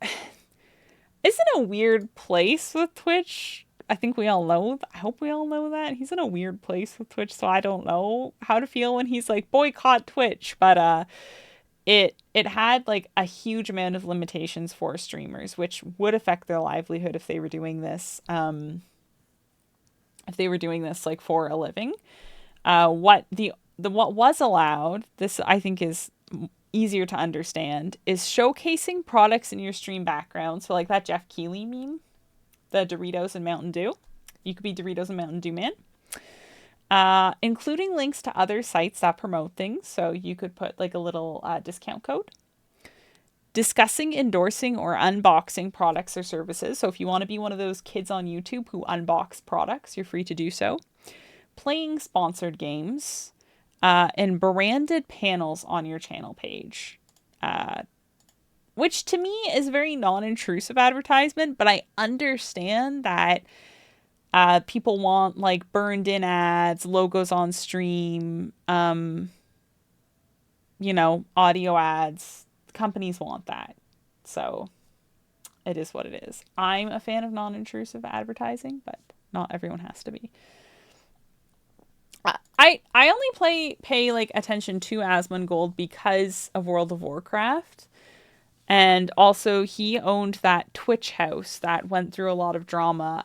A: is in a weird place with Twitch, I think we all know. I hope we all know that he's in a weird place with Twitch, so I don't know how to feel when he's like boycott Twitch. But it had like a huge amount of limitations for streamers, which would affect their livelihood if they were doing this. If they were doing this like for a living, what was allowed, this I think is easier to understand, is showcasing products in your stream background. So like that Jeff Keighley meme, the Doritos and Mountain Dew. You could be Doritos and Mountain Dew man. Including links to other sites that promote things. So you could put like a little discount code. Discussing, endorsing, or unboxing products or services. So if you want to be one of those kids on YouTube who unbox products, you're free to do so. Playing sponsored games. And branded panels on your channel page. Which to me is very non-intrusive advertisement, but I understand that people want like burned in ads, logos on stream, audio ads. Companies want that. So it is what it is. I'm a fan of non-intrusive advertising, but not everyone has to be. I only pay like attention to Asmongold because of World of Warcraft. And also he owned that Twitch house that went through a lot of drama.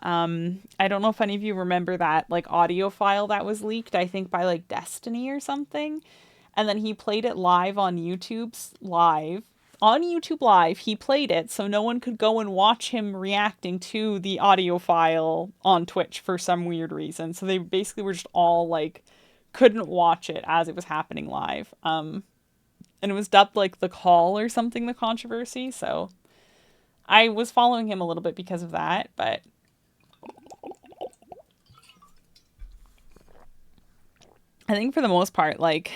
A: I don't know if any of you remember that like audio file that was leaked, I think by like Destiny or something. And then he played it live on YouTube's live. On YouTube Live, he played it so no one could go and watch him reacting to the audio file on Twitch for some weird reason. So they basically were just all like, couldn't watch it as it was happening live. And it was dubbed like The Call or something, the controversy. So I was following him a little bit because of that, but I think for the most part, like,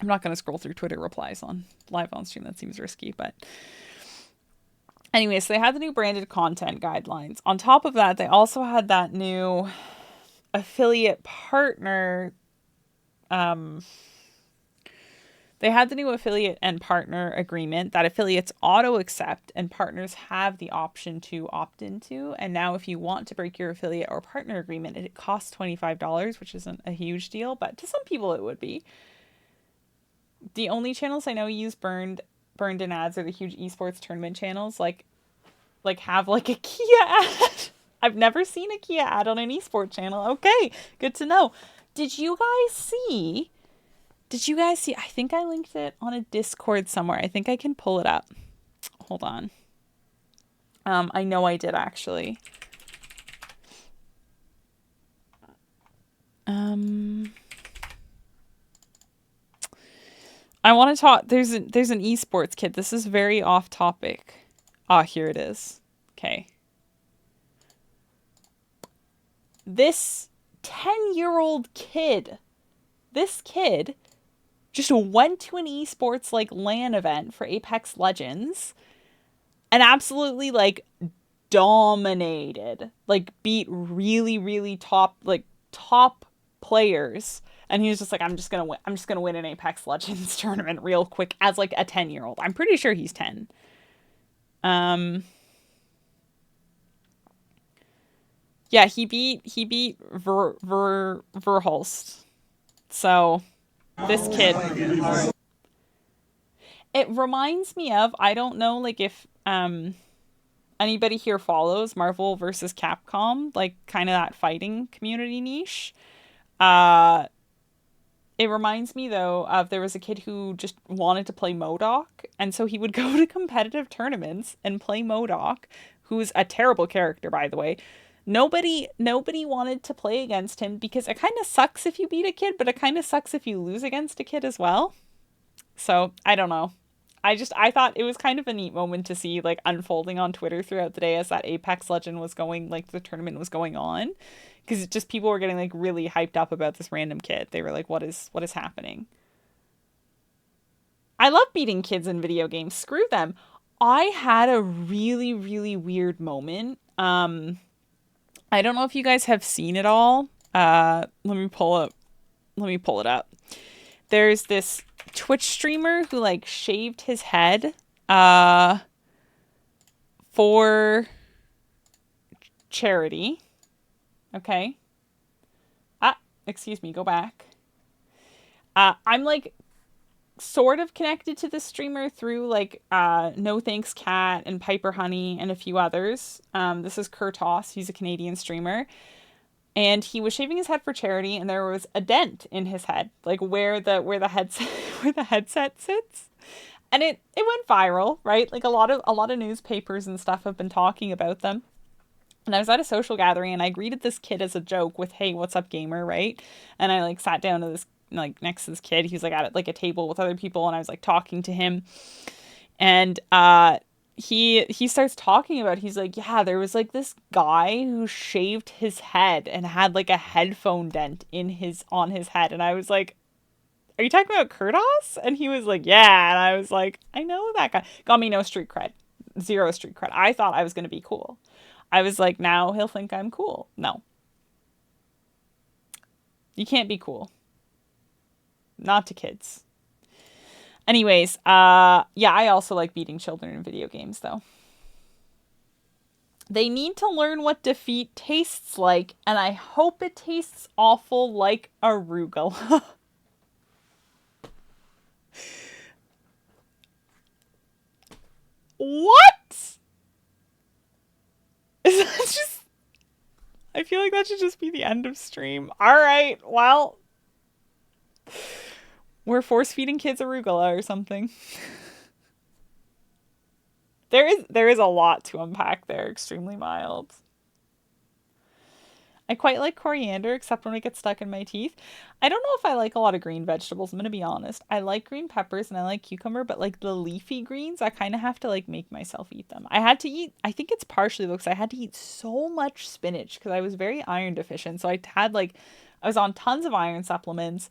A: I'm not going to scroll through Twitter replies on live on stream. That seems risky, but anyway, so they had the new branded content guidelines. On top of that, they also had that new affiliate partner. They had the new affiliate and partner agreement that affiliates auto accept and partners have the option to opt into. And now if you want to break your affiliate or partner agreement, it costs $25, which isn't a huge deal, but to some people it would be. The only channels I know use burned in ads are the huge esports tournament channels, like have like a Kia ad. I've never seen a Kia ad on an esport channel. Okay, good to know. Did you guys see? I think I linked it on a Discord somewhere. I think I can pull it up. Hold on. I know I did actually. I want to talk. There's an esports kid. This is very off topic. Ah, here it is. Okay. This 10-year-old kid. This kid just went to an esports like LAN event for Apex Legends and absolutely like dominated, like beat really, really top players. And he was just like, I'm just gonna win an Apex Legends tournament real quick as like a 10-year-old. I'm pretty sure he's 10. Yeah, he beat Verhulst. So this kid, it reminds me of, I don't know like if anybody here follows Marvel versus Capcom, like kind of that fighting community niche. It reminds me, though, of there was a kid who just wanted to play MODOK, and so he would go to competitive tournaments and play MODOK, who's a terrible character, by the way. Nobody wanted to play against him because it kind of sucks if you beat a kid, but it kind of sucks if you lose against a kid as well. So, I don't know. I thought it was kind of a neat moment to see, like, unfolding on Twitter throughout the day as that Apex Legend was going, like, the tournament was going on. Because just people were getting, like, really hyped up about this random kid. They were like, what is happening? I love beating kids in video games. Screw them. I had a really, really weird moment. I don't know if you guys have seen it all. Let me pull it up. There's this Twitch streamer who like shaved his head for charity. Okay. Excuse me, go back. I'm like sort of connected to this streamer through like No Thanks Cat and Piper Honey and a few others. This is Kurtos. He's a Canadian streamer. And he was shaving his head for charity, and there was a dent in his head, like where the headset where the headset sits. And it went viral, right? Like a lot of newspapers and stuff have been talking about them. And I was at a social gathering and I greeted this kid as a joke with, "Hey, what's up, gamer?" Right? And I like sat down to this like next to this kid. He was like at like a table with other people, and I was like talking to him. And he starts talking about, he's like, "Yeah, there was like this guy who shaved his head and had like a headphone dent on his head." And I was like, "Are you talking about Kurtos?" And he was like, "Yeah." And I was like, "I know that guy." Got me no street cred. Zero street cred. I thought I was going to be cool. I was like, now he'll think I'm cool. No. You can't be cool. Not to kids. Anyways, yeah, I also like beating children in video games, though. They need to learn what defeat tastes like, and I hope it tastes awful like arugula. What? Is that just... I feel like that should just be the end of stream. Alright, well... We're force-feeding kids arugula or something. There is a lot to unpack there. Extremely mild. I quite like coriander, except when it gets stuck in my teeth. I don't know if I like a lot of green vegetables, I'm gonna be honest. I like green peppers and I like cucumber, but like the leafy greens, I kind of have to like make myself eat them. I had to eat, I think it's partially because I had to eat so much spinach because I was very iron deficient. So I was on tons of iron supplements.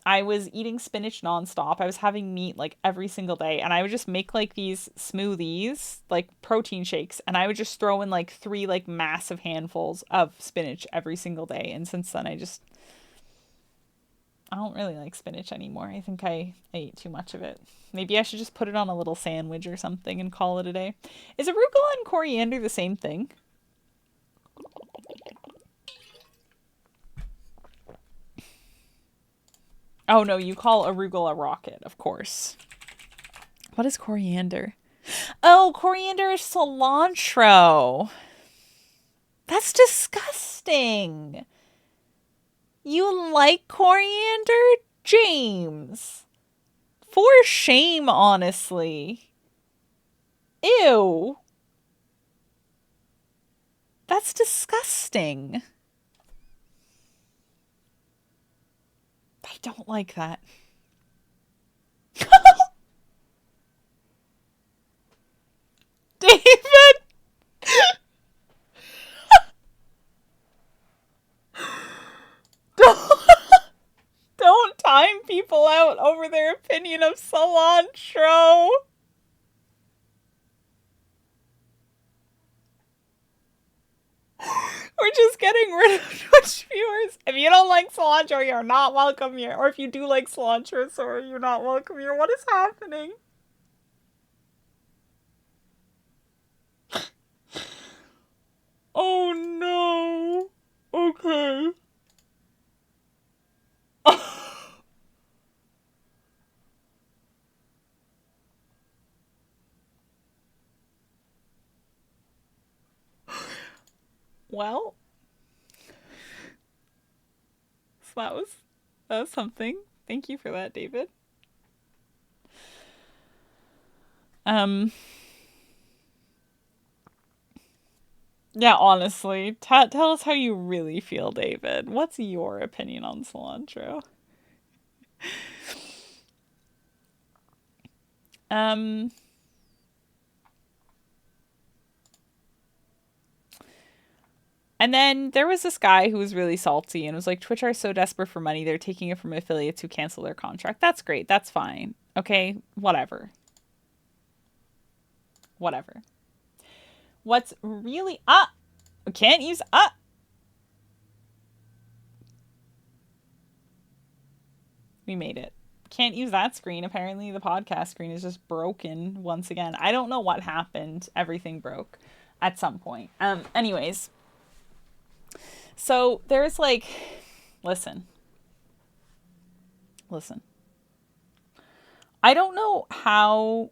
A: I was eating spinach nonstop. I was having meat like every single day. And I would just make like these smoothies, like protein shakes. And I would just throw in like 3 like massive handfuls of spinach every single day. And since then, I don't really like spinach anymore. I think I ate too much of it. Maybe I should just put it on a little sandwich or something and call it a day. Is arugula and coriander the same thing? Oh no, you call arugula rocket, of course. What is coriander? Oh, coriander is cilantro. That's disgusting. You like coriander, James? For shame, honestly. Ew. That's disgusting. I don't like that. David! Don't time people out over their opinion of cilantro. We're just getting rid of Twitch viewers. If you don't like cilantro, you're not welcome here. Or if you do like cilantro, sorry, you're not welcome here. What is happening? Oh no. Okay. Well, so that was something. Thank you for that, David. Yeah, honestly, tell us how you really feel, David. What's your opinion on cilantro? Um, and then there was this guy who was really salty and was like, Twitch are so desperate for money, they're taking it from affiliates who cancel their contract. That's great. That's fine. Okay, whatever. Whatever. What's really can't use we made it. Can't use that screen. Apparently the podcast screen is just broken once again. I don't know what happened. Everything broke at some point. Anyways, So there's like, listen, listen. I don't know how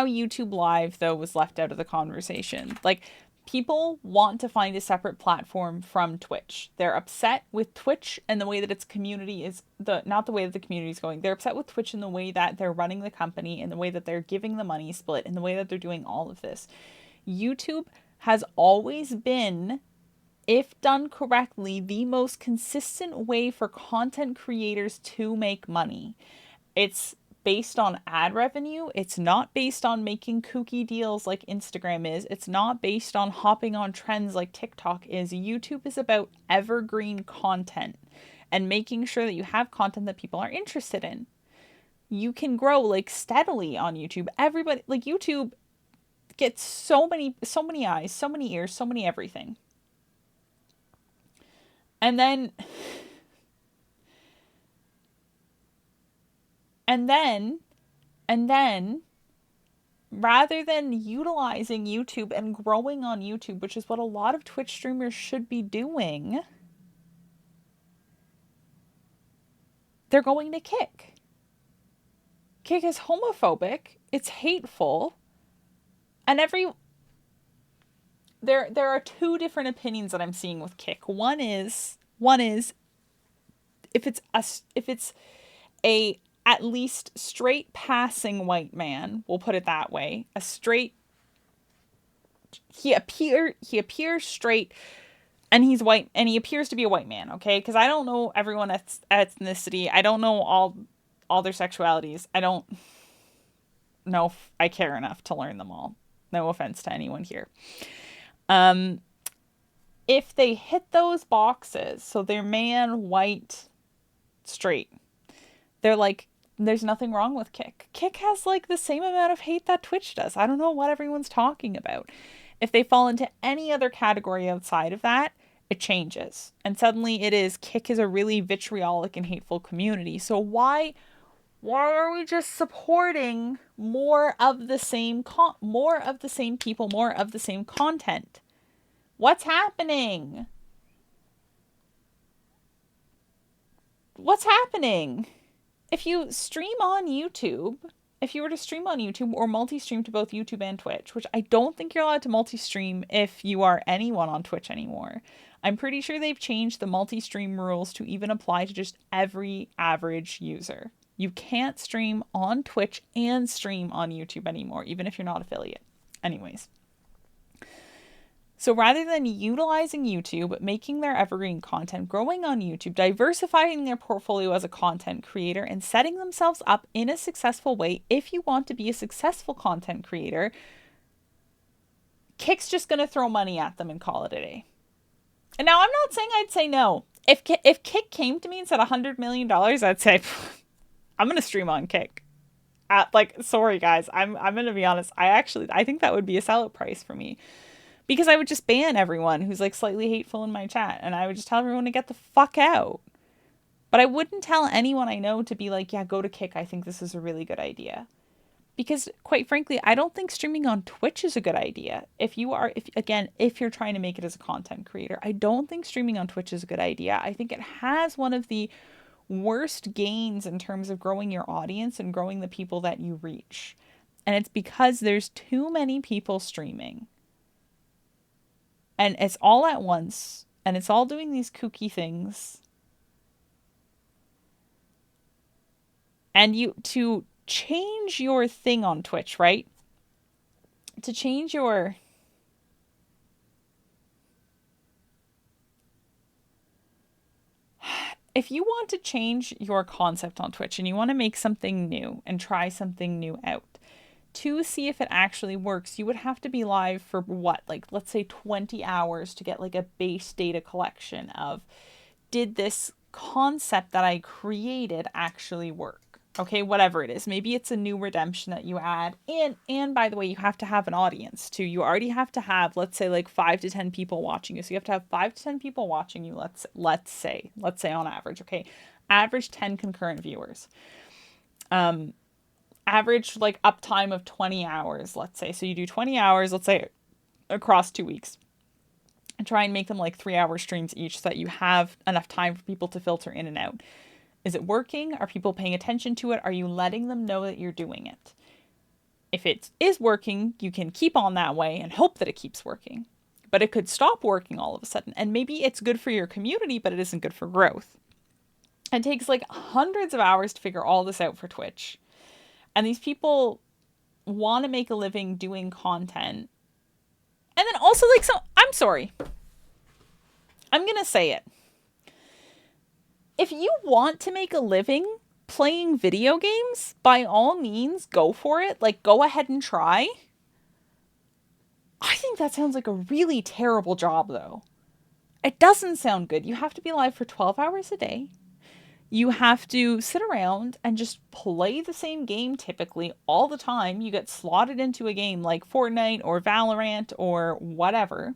A: YouTube Live though was left out of the conversation. Like people want to find a separate platform from Twitch. They're upset with Twitch and the way that its community is the not the way that the community is going. They're upset with Twitch in the way that they're running the company and the way that they're giving the money split and the way that they're doing all of this. YouTube has always been, if done correctly, the most consistent way for content creators to make money. It's based on ad revenue. It's not based on making kooky deals like Instagram is. It's not based on hopping on trends like TikTok is. YouTube is about evergreen content and making sure that you have content that people are interested in. You can grow like steadily on YouTube. Everybody like YouTube gets so many eyes, so many ears, so many everything. And then and then and then rather than utilizing YouTube and growing on YouTube, which is what a lot of Twitch streamers should be doing, they're going to Kick. Kick is homophobic, it's hateful, and there are two different opinions that I'm seeing with Kick. One is if it's a at least straight passing white man, we'll put it that way, a straight he appears straight and he's white and he appears to be a white man, okay? Because I don't know everyone's ethnicity. I don't know all their sexualities. I don't know if I care enough to learn them all. No offense to anyone here. Um, if they hit those boxes, so they're man, white, straight, they're like, there's nothing wrong with Kick. Kick has like the same amount of hate that Twitch does. I don't know what everyone's talking about. If they fall into any other category outside of that, it changes. And suddenly it is Kick is a really vitriolic and hateful community. So why are we just supporting more of the same more of the same people, more of the same content? What's happening? What's happening? If you stream on YouTube, if you were to stream on YouTube or multi-stream to both YouTube and Twitch, which I don't think you're allowed to multi-stream if you are anyone on Twitch anymore. I'm pretty sure they've changed the multi-stream rules to even apply to just every average user. You can't stream on Twitch and stream on YouTube anymore, even if you're not affiliate. Anyways. So rather than utilizing YouTube, making their evergreen content, growing on YouTube, diversifying their portfolio as a content creator, and setting themselves up in a successful way, if you want to be a successful content creator, Kick's just going to throw money at them and call it a day. And now I'm not saying I'd say no. If Kick came to me and said $100 million, I'd say, I'm going to stream on Kick. Sorry guys, I'm going to be honest. I think that would be a sellout price for me. Because I would just ban everyone who's like slightly hateful in my chat. And I would just tell everyone to get the fuck out. But I wouldn't tell anyone I know to be like, yeah, go to Kick. I think this is a really good idea. Because quite frankly, I don't think streaming on Twitch is a good idea. If you're trying to make it as a content creator, I don't think streaming on Twitch is a good idea. I think it has one of the worst gains in terms of growing your audience and growing the people that you reach. And it's because there's too many people streaming. And it's all at once, and it's all doing these kooky things. And to change your thing on Twitch, right? To change your... If you want to change your concept on Twitch and you want to make something new and try something new out, to see if it actually works, you would have to be live for what? Like, let's say 20 hours to get like a base data collection of, did this concept that I created actually work? Okay, whatever it is. Maybe it's a new redemption that you add. And by the way, you have to have an audience too. You already have to have, let's say, like 5 to 10 people watching you. So you have to have 5 to 10 people watching you, let's say on average, okay? Average 10 concurrent viewers. average like uptime of 20 hours, let's say. So you do 20 hours, let's say across 2 weeks, and try and make them like 3-hour streams each so that you have enough time for people to filter in and out. Is it working? Are people paying attention to it? Are you letting them know that you're doing it? If it is working, you can keep on that way and hope that it keeps working. But it could stop working all of a sudden. And maybe it's good for your community, but it isn't good for growth. It takes like hundreds of hours to figure all this out for Twitch. And these people want to make a living doing content. And then also, like, so I'm sorry. I'm going to say it. If you want to make a living playing video games, by all means, go for it. Like, go ahead and try. I think that sounds like a really terrible job, though. It doesn't sound good. You have to be live for 12 hours a day. You have to sit around and just play the same game typically all the time. You get slotted into a game like Fortnite or Valorant or whatever.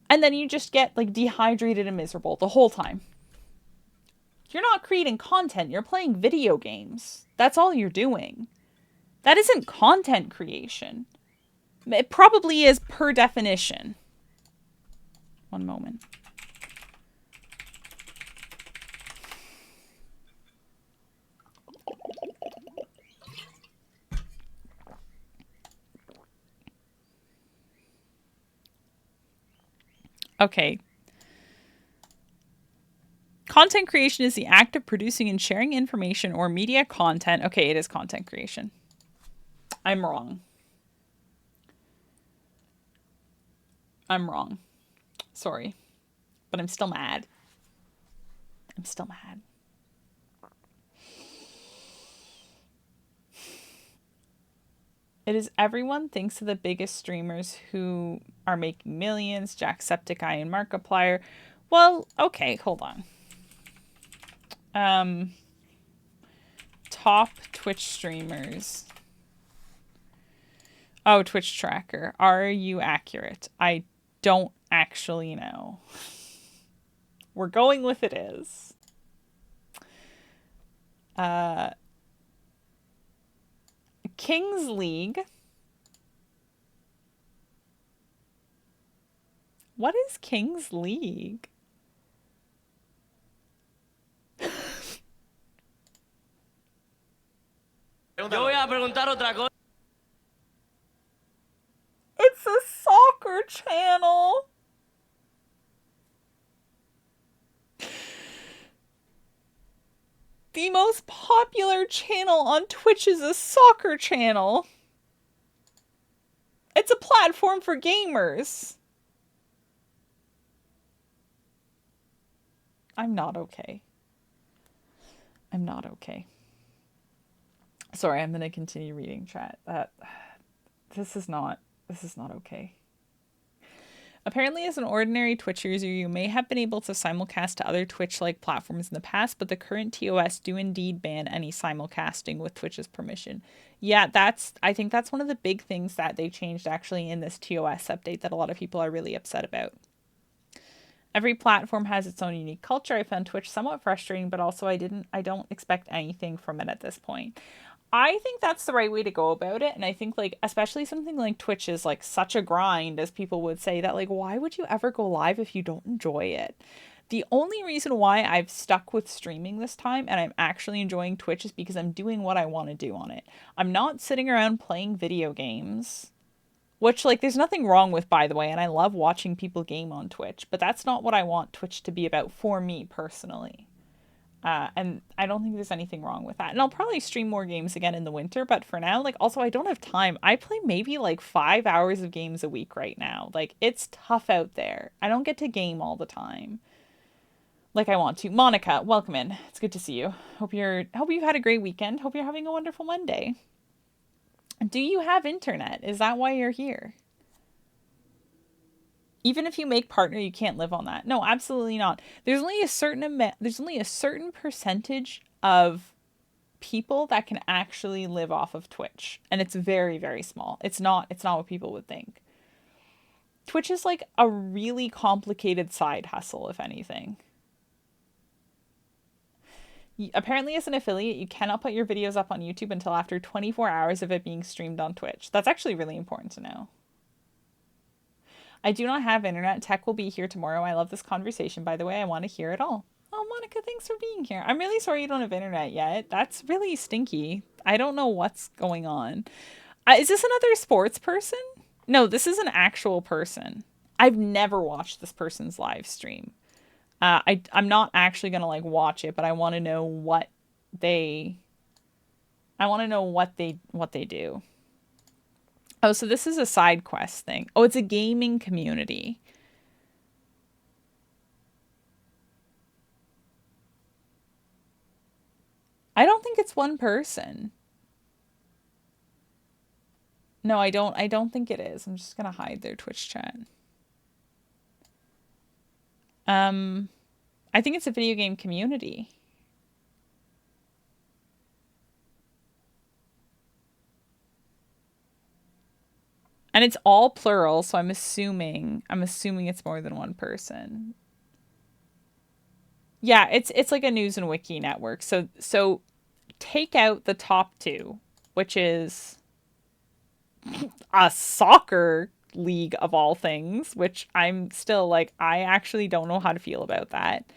A: And then you just get like dehydrated and miserable the whole time. You're not creating content. You're playing video games. That's all you're doing. That isn't content creation. It probably is per definition. One moment. Okay. Content creation is the act of producing and sharing information or media content. Okay, it is content creation. I'm wrong. I'm wrong. Sorry. But I'm still mad. I'm still mad. It is everyone thinks of the biggest streamers who are making millions, Jacksepticeye and Markiplier. Well, okay, hold on. Top Twitch streamers. Oh, Twitch tracker. Are you accurate? I don't actually know. We're going with it is. Kings League. What is Kings League?
C: Yo voy a preguntar otra cosa.
A: It's a soccer channel. The most popular channel on Twitch is a soccer channel. It's a platform for gamers. I'm not okay. I'm not okay. Sorry, I'm going to continue reading chat. This is not okay. Apparently, as an ordinary Twitch user, you may have been able to simulcast to other Twitch-like platforms in the past, but the current TOS do indeed ban any simulcasting with Twitch's permission. Yeah, I think that's one of the big things that they changed actually in this TOS update that a lot of people are really upset about. Every platform has its own unique culture. I found Twitch somewhat frustrating, but also I don't expect anything from it at this point. I think that's the right way to go about it. And I think like, especially something like Twitch is like such a grind, as people would say, that like, why would you ever go live if you don't enjoy it? The only reason why I've stuck with streaming this time and I'm actually enjoying Twitch is because I'm doing what I want to do on it. I'm not sitting around playing video games, which like there's nothing wrong with, by the way. And I love watching people game on Twitch, but that's not what I want Twitch to be about for me personally. And I don't think there's anything wrong with that. And I'll probably stream more games again in the winter, but for now, like, also I don't have time. I play maybe like 5 hours of games a week right now. Like, it's tough out there. I don't get to game all the time like I want to. Monica, welcome in. It's good to see you. Hope you've had a great weekend. Hope you're having a wonderful Monday. Do you have internet? Is that why you're here? Even if you make partner, you can't live on that. No, absolutely not. There's only a certain percentage of people that can actually live off of Twitch, and it's very, very small. It's not what people would think. Twitch is like a really complicated side hustle, if anything. Apparently, as an affiliate, you cannot put your videos up on YouTube until after 24 hours of it being streamed on Twitch. That's actually really important to know. I do not have internet. Tech will be here tomorrow. I love this conversation, by the way. I want to hear it all. Oh, Monica, thanks for being here. I'm really sorry you don't have internet yet. That's really stinky. I don't know what's going on. Is this another sports person? No, this is an actual person. I've never watched this person's live stream. I'm not actually gonna like watch it, but I want to know what they. I want to know what they do. Oh, so this is a side quest thing. Oh, it's a gaming community. I don't think it's one person. No, I don't think it is. I'm just gonna hide their Twitch chat. I think it's a video game community. And it's all plural, so I'm assuming it's more than one person. Yeah, it's like a news and wiki network. So take out the top two, which is a soccer league of all things, which I'm still like, I actually don't know how to feel about that.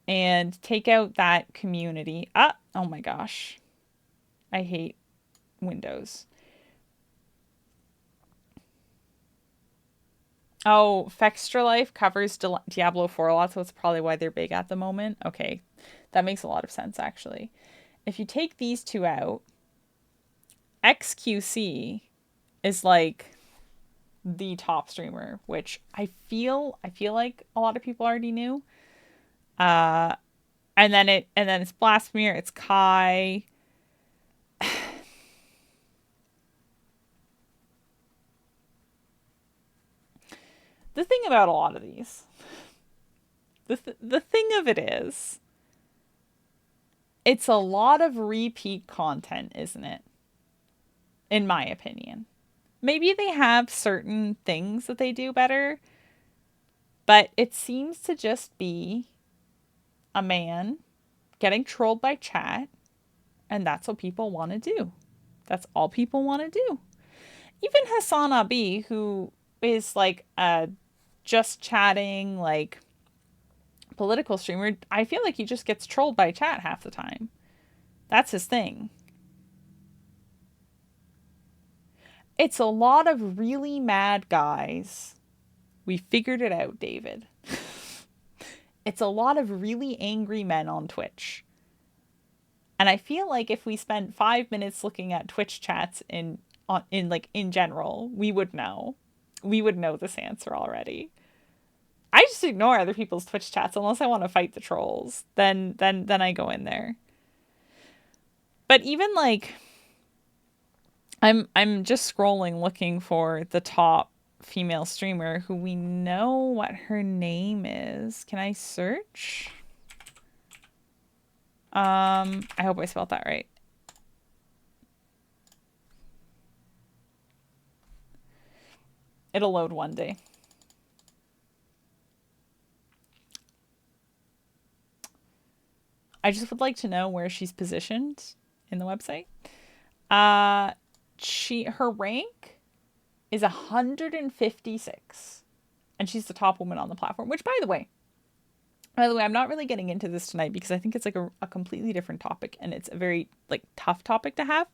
A: And take out that community. Oh my gosh. I hate Windows. Oh, Fextra Life covers Diablo 4 a lot, so that's probably why they're big at the moment. Okay, that makes a lot of sense, actually. If you take these two out, XQC is like the top streamer, which I feel like a lot of people already knew. And then it's Blasphemir, it's Kai. The thing about a lot of these, the thing of it is, it's a lot of repeat content, isn't it? In my opinion. Maybe they have certain things that they do better, but it seems to just be a man getting trolled by chat, and that's what people want to do. That's all people want to do. Even Hassan Abi, who is like a just chatting, like political streamer, I feel like he just gets trolled by chat half the time. That's his thing. It's a lot of really mad guys. We figured it out, David. It's a lot of really angry men on Twitch. And I feel like if we spent 5 minutes looking at Twitch chats in general, we would know. We would know this answer already. I just ignore other people's Twitch chats unless I want to fight the trolls. Then I go in there. But even like I'm just scrolling looking for the top female streamer who we know what her name is. Can I search? I hope I spelled that right. It'll load one day. I just would like to know where she's positioned in the website. Her rank is 156, and she's the top woman on the platform. Which, by the way, I'm not really getting into this tonight because I think it's like a completely different topic, and it's a very like tough topic to have.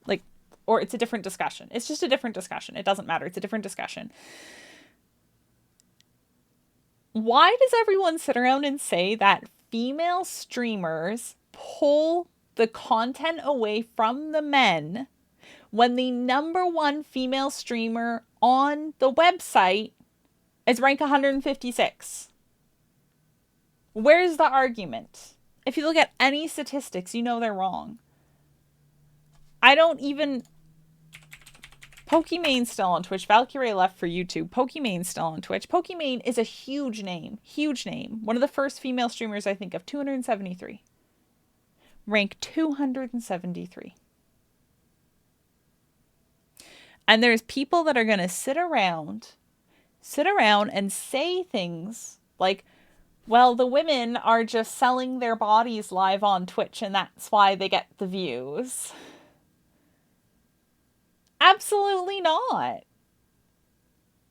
A: Or it's a different discussion. It's just a different discussion. It doesn't matter. It's a different discussion. Why does everyone sit around and say that female streamers pull the content away from the men when the #1 female streamer on the website is rank 156? Where's the argument? If you look at any statistics, you know they're wrong. Pokemon's still on Twitch. Valkyrie left for YouTube. Pokemon's still on Twitch. Pokemon is a huge name. Huge name. One of the first female streamers, I think, of 273. Rank 273. And there's people that are going to sit around and say things like, Well, the women are just selling their bodies live on Twitch, and that's why they get the views. Absolutely not.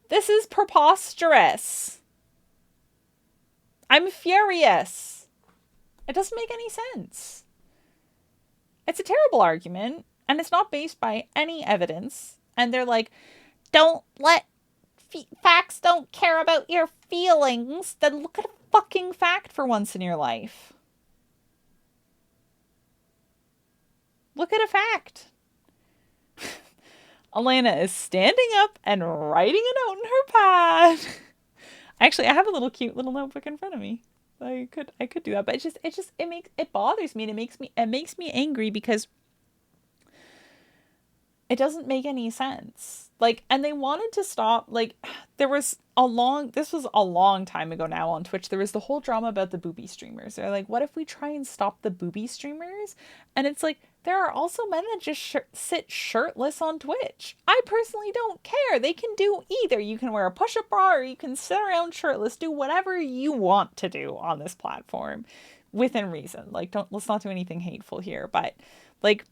A: This is preposterous. I'm furious. It doesn't make any sense. It's a terrible argument, and it's not based by any evidence. And they're like, don't let facts don't care about your feelings. Then look at a fucking fact for once in your life. Look at a fact. Elena is standing up and writing a note in her pad. Actually, I have a little cute little notebook in front of me. I could do that, but it bothers me, and it makes me angry because it doesn't make any sense. Like, and they wanted to stop, like, this was a long time ago now on Twitch, there was the whole drama about the booby streamers. They're like, what if we try and stop the booby streamers? And it's like, there are also men that just sit shirtless on Twitch. I personally don't care. They can do either. You can wear a push-up bra or you can sit around shirtless. Do whatever you want to do on this platform within reason. Like, let's not do anything hateful here. But, like,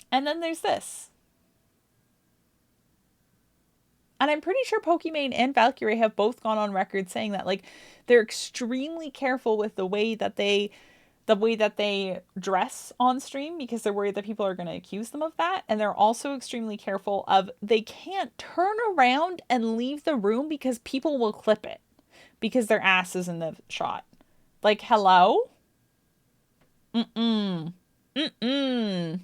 A: and then there's this. And I'm pretty sure Pokimane and Valkyrie have both gone on record saying that, like, they're extremely careful with the way that they dress on stream because they're worried that people are going to accuse them of that. And they're also extremely careful of they can't turn around and leave the room because people will clip it because their ass is in the shot. Like, hello? Mm-mm. Mm-mm.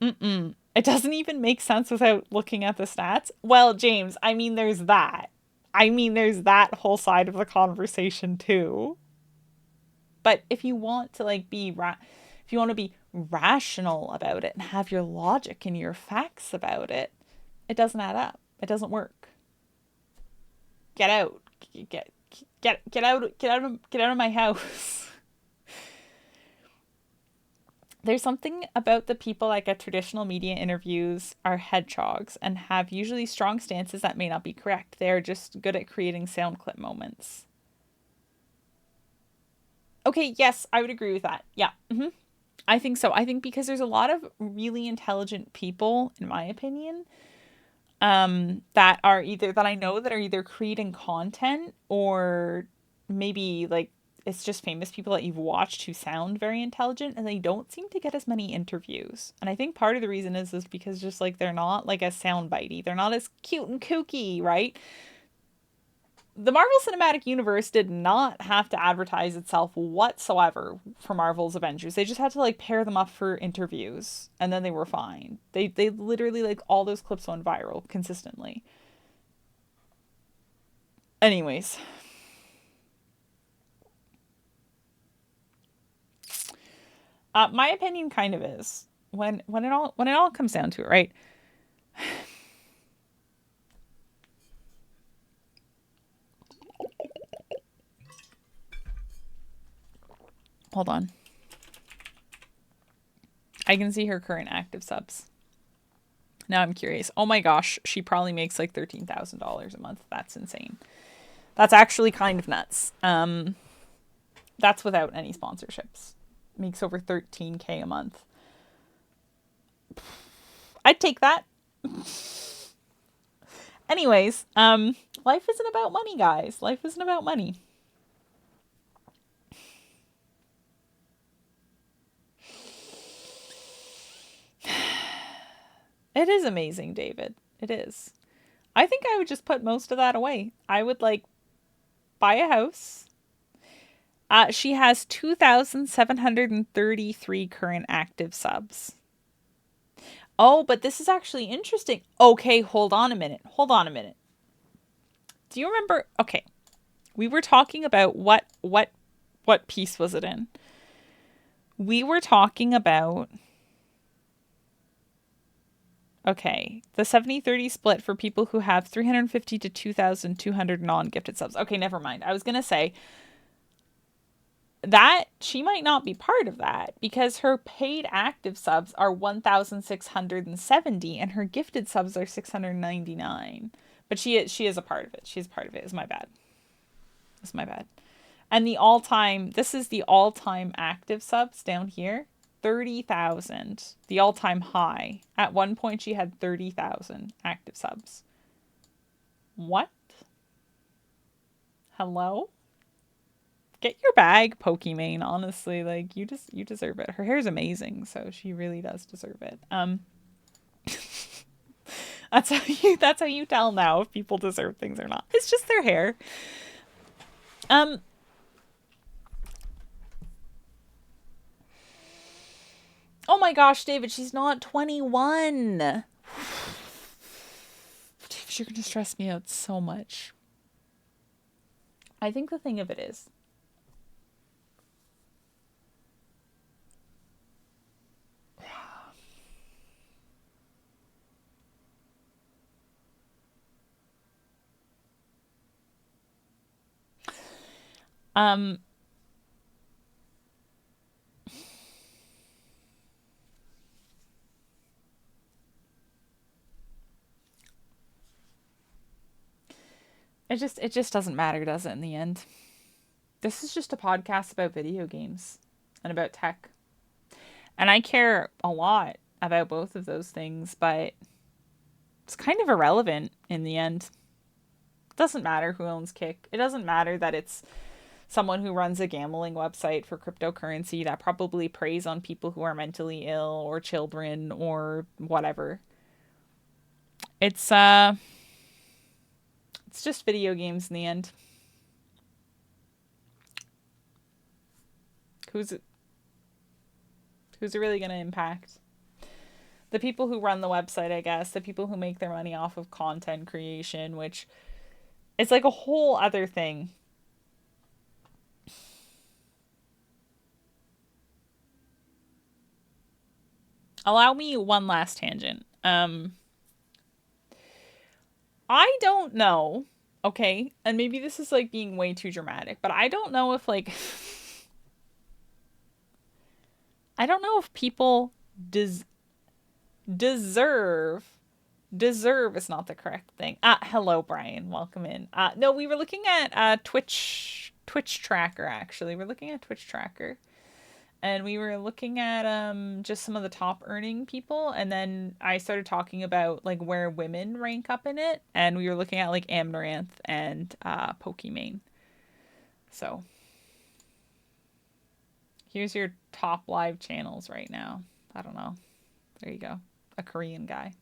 A: Mm-mm. It doesn't even make sense without looking at the stats. Well, James, I mean, there's that. There's that whole side of the conversation too. But if you want to be rational about it and have your logic and your facts about it, it doesn't add up. It doesn't work. Get out. Get out of my house. There's something about the people that get traditional media interviews are hedgehogs and have usually strong stances that may not be correct. They're just good at creating sound clip moments. Okay, yes, I would agree with that. Yeah. I think so. I think because there's a lot of really intelligent people, in my opinion, that I know that are either creating content or maybe like it's just famous people that you've watched who sound very intelligent and they don't seem to get as many interviews. And I think part of the reason is because just like they're not like as soundbitey. They're not as cute and kooky, right? The Marvel Cinematic Universe did not have to advertise itself whatsoever for Marvel's Avengers. They just had to like pair them up for interviews and then they were fine. They literally like all those clips went viral consistently. Anyways, my opinion kind of is when it all comes down to it, right? Hold on. I can see her current active subs. Now I'm curious. Oh my gosh, she probably makes like $13,000 a month. That's insane. That's actually kind of nuts. That's without any sponsorships. Makes over $13K a month. I'd take that. Anyways, life isn't about money, guys. Life isn't about money. It is amazing, David. It is. I think I would just put most of that away. I would like buy a house. She has 2,733 current active subs. Oh, but this is actually interesting. Okay, hold on a minute. Do you remember? Okay. We were talking about what piece was it in? We were talking about okay, the 70-30 split for people who have 350 to 2,200 non-gifted subs. Okay, never mind. I was going to say that she might not be part of that because her paid active subs are 1,670 and her gifted subs are 699. But she is a part of it. She's a part of it. It's my bad. It's my bad. And this is the all-time active subs down here. 30,000. The all-time high. At one point she had 30,000 active subs. What? Hello? Get your bag, Pokimane, honestly. Like, you deserve it. Her hair's amazing, so she really does deserve it. That's how you tell now if people deserve things or not. It's just their hair. Oh my gosh, David, she's not 21. David, you're gonna stress me out so much. I think the thing of it is, it just doesn't matter, does it, in the end? This is just a podcast about video games and about tech. And I care a lot about both of those things, but it's kind of irrelevant in the end. It doesn't matter who owns Kick. It doesn't matter that it's someone who runs a gambling website for cryptocurrency that probably preys on people who are mentally ill or children or whatever. It's just video games in the end. Who's it really going to impact? The people who run the website, I guess. The people who make their money off of content creation, which it's like a whole other thing. Allow me one last tangent. I don't know, okay? And maybe this is like being way too dramatic, but I don't know if like I don't know if people deserve is not the correct thing. Hello Brian, welcome in. No, we were looking at Twitch tracker actually. We're looking at Twitch tracker. And we were looking at just some of the top earning people, and then I started talking about like where women rank up in it, and we were looking at like Amaranth and Pokimane. So here's your top live channels right now. I don't know. There you go. A Korean guy.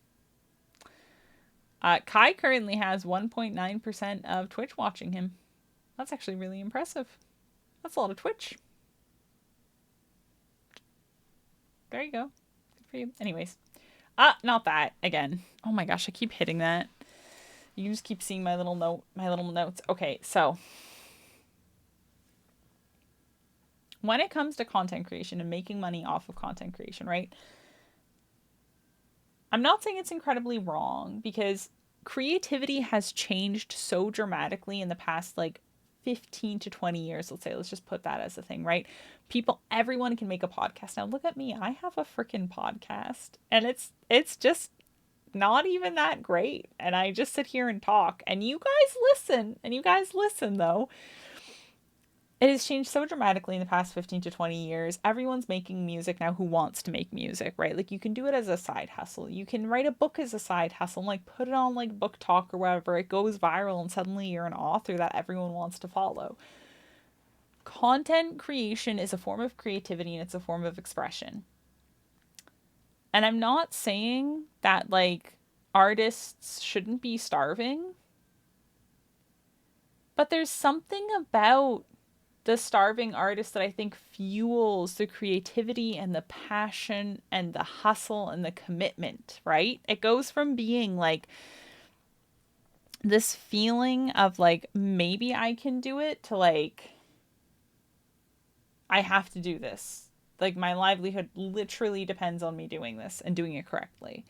A: Kai currently has 1.9% of Twitch watching him. That's actually really impressive. That's a lot of Twitch. There you go. Good for you. Anyways. Not that. Again. Oh my gosh, I keep hitting that. You can just keep seeing my little notes. Okay, so. When it comes to content creation and making money off of content creation, right? I'm not saying it's incredibly wrong because creativity has changed so dramatically in the past, like, 15 to 20 years, let's say. Let's just put that as a thing, right? Everyone can make a podcast. Now look at me. I have a freaking podcast and it's just not even that great. And I just sit here and talk and you guys listen though. It has changed so dramatically in the past 15 to 20 years. Everyone's making music now who wants to make music, right? Like you can do it as a side hustle. You can write a book as a side hustle and like put it on like Book Talk or whatever. It goes viral and suddenly you're an author that everyone wants to follow. Content creation is a form of creativity and it's a form of expression. And I'm not saying that like artists shouldn't be starving. But there's something about the starving artist that I think fuels the creativity and the passion and the hustle and the commitment, right? It goes from being like this feeling of like, maybe I can do it to like, I have to do this. Like my livelihood literally depends on me doing this and doing it correctly.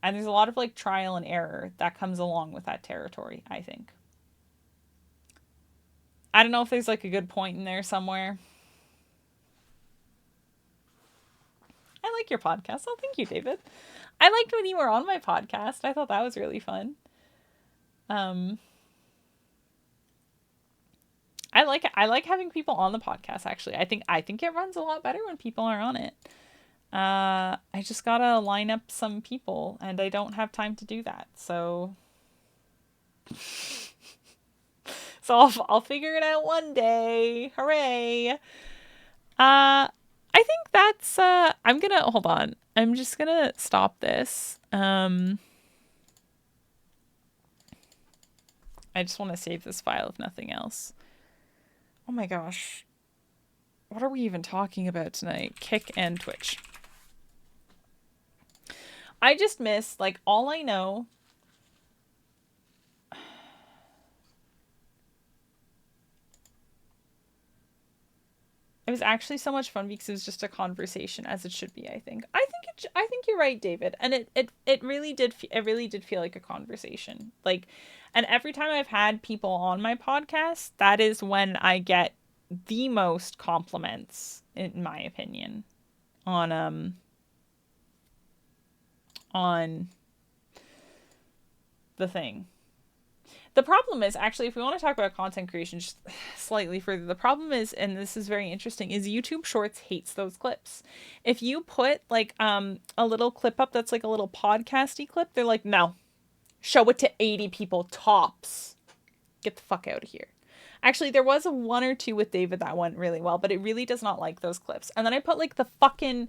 A: And there's a lot of like trial and error that comes along with that territory, I think. I don't know if there's like a good point in there somewhere. I like your podcast. Oh, thank you, David. I liked when you were on my podcast. I thought that was really fun. I like having people on the podcast, actually. I think it runs a lot better when people are on it. I just gotta line up some people, and I don't have time to do that. So I'll figure it out one day. Hooray! I think that's I'm gonna hold on. I'm just gonna stop this. I just want to save this file if nothing else. Oh my gosh. What are we even talking about tonight? Kick and Twitch. I just miss, like, all I know. It was actually so much fun because it was just a conversation, as it should be, I think. I think you're right, David. And it really did feel like a conversation. Like, and every time I've had people on my podcast, that is when I get the most compliments, in my opinion, on the thing. The problem is, actually, if we want to talk about content creation just slightly further, the problem is, and this is very interesting, is YouTube Shorts hates those clips. If you put, like, a little clip up that's like a little podcasty clip, they're like, no, show it to 80 people tops. Get the fuck out of here. Actually, there was a one or two with David that went really well, but it really does not like those clips. And then I put, like, the fucking...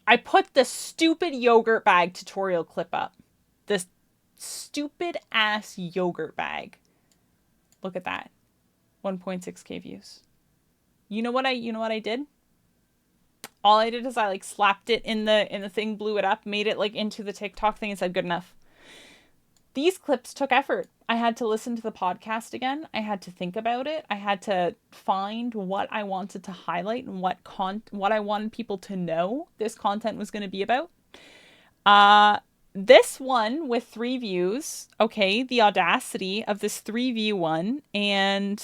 A: I put the stupid yogurt bag tutorial clip up. This stupid ass yogurt bag. Look at that. 1.6k views. You know what I did? All I did is I, like, slapped it in the thing, blew it up, made it, like, into the TikTok thing and said good enough. These clips took effort. I had to listen to the podcast again. I had to think about it. I had to find what I wanted to highlight and what I wanted people to know this content was going to be about. This one with 3 views. Okay, the audacity of this 3 view one. And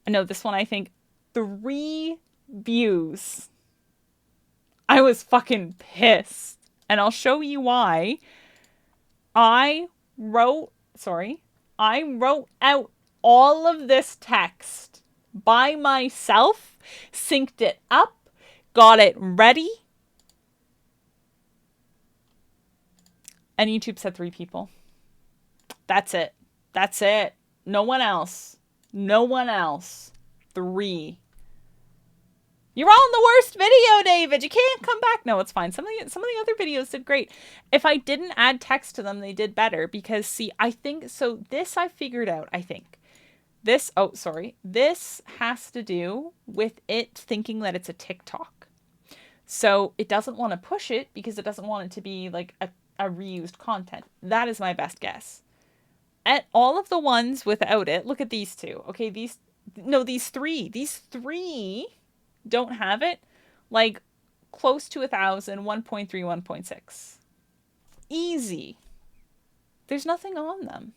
A: I know this one, I think 3 views. I was fucking pissed. And I'll show you why. I wrote out all of this text by myself, synced it up, got it ready, and YouTube said 3 people. That's it. That's it. No one else. No one else. 3. You're on the worst video, David. You can't come back. No, it's fine. Some of the other videos did great. If I didn't add text to them, they did better because, see, I think so. This I figured out. I think this. Oh, sorry. This has to do with it thinking that it's a TikTok, so it doesn't want to push it because it doesn't want it to be like a reused content. That is my best guess. At all of the ones without it, look at these 2. Okay, these 3. These 3. Don't have it, like, close to 1,000, 1.3, 1.6. Easy. There's nothing on them.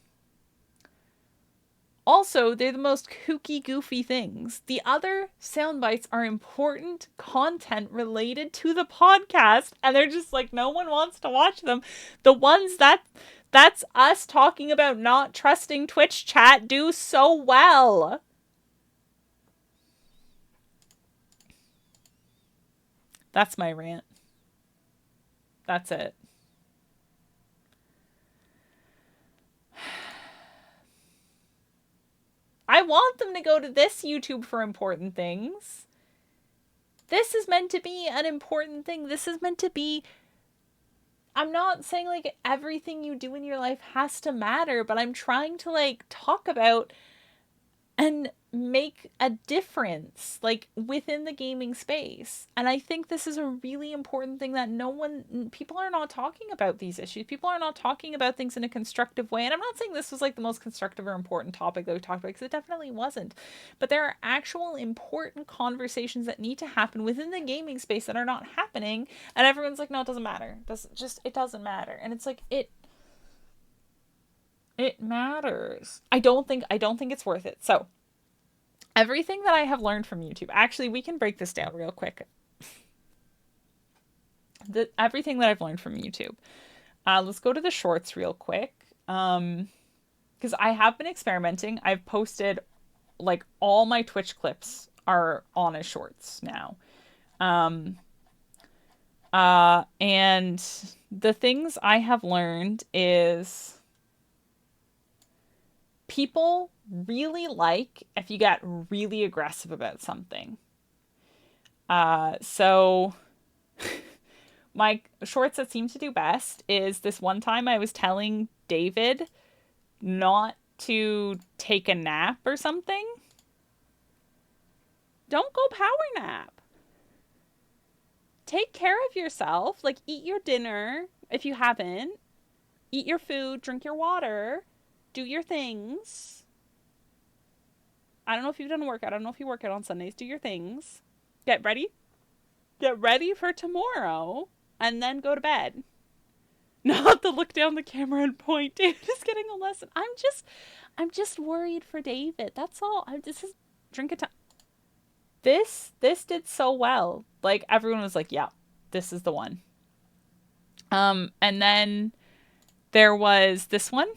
A: Also, they're the most kooky, goofy things. The other sound bites are important content related to the podcast, and they're just like, no one wants to watch them. The ones that's us talking about not trusting Twitch chat do so well. That's my rant. That's it. I want them to go to this YouTube for important things. This is meant to be an important thing. This is meant to be... I'm not saying, like, everything you do in your life has to matter, but I'm trying to, like, talk about and make a difference, like, within the gaming space. And I think this is a really important thing that people are not talking about these issues. People are not talking about things in a constructive way. And I'm not saying this was, like, the most constructive or important topic that we talked about, because it definitely wasn't. But there are actual important conversations that need to happen within the gaming space that are not happening. And everyone's like, no, it doesn't matter. It doesn't matter. And it's like, It matters. I don't think it's worth it. So, everything that I have learned from YouTube. Actually, we can break this down real quick. Everything that I've learned from YouTube. Let's go to the shorts real quick. Because I have been experimenting. I've posted, like, all my Twitch clips are on as shorts now. And the things I have learned is people really like if you get really aggressive about something. So my shorts that seem to do best is this one time I was telling David not to take a nap or something. Don't go power nap. Take care of yourself. Like, eat your dinner if you haven't. Eat your food, drink your water, do your things. I don't know if you've done a workout. I don't know if you work out on Sundays. Do your things. Get ready. Get ready for tomorrow. And then go to bed. Not to look down the camera and point. David is getting a lesson. I'm just worried for David. That's all. Drink a time. This did so well. Like, everyone was like, yeah, this is the one. And then there was this one.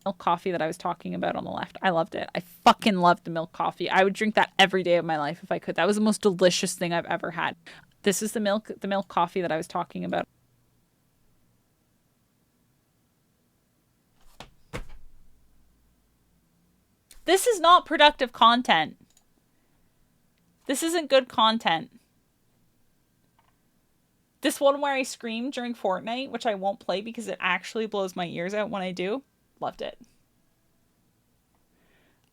A: Milk coffee that I was talking about on the left. I loved it. I fucking loved the milk coffee. I would drink that every day of my life if I could. That was the most delicious thing I've ever had. This is the milk coffee that I was talking about. This is not productive content. This isn't good content. This one where I scream during Fortnite, which I won't play because it actually blows my ears out when I do. Loved it.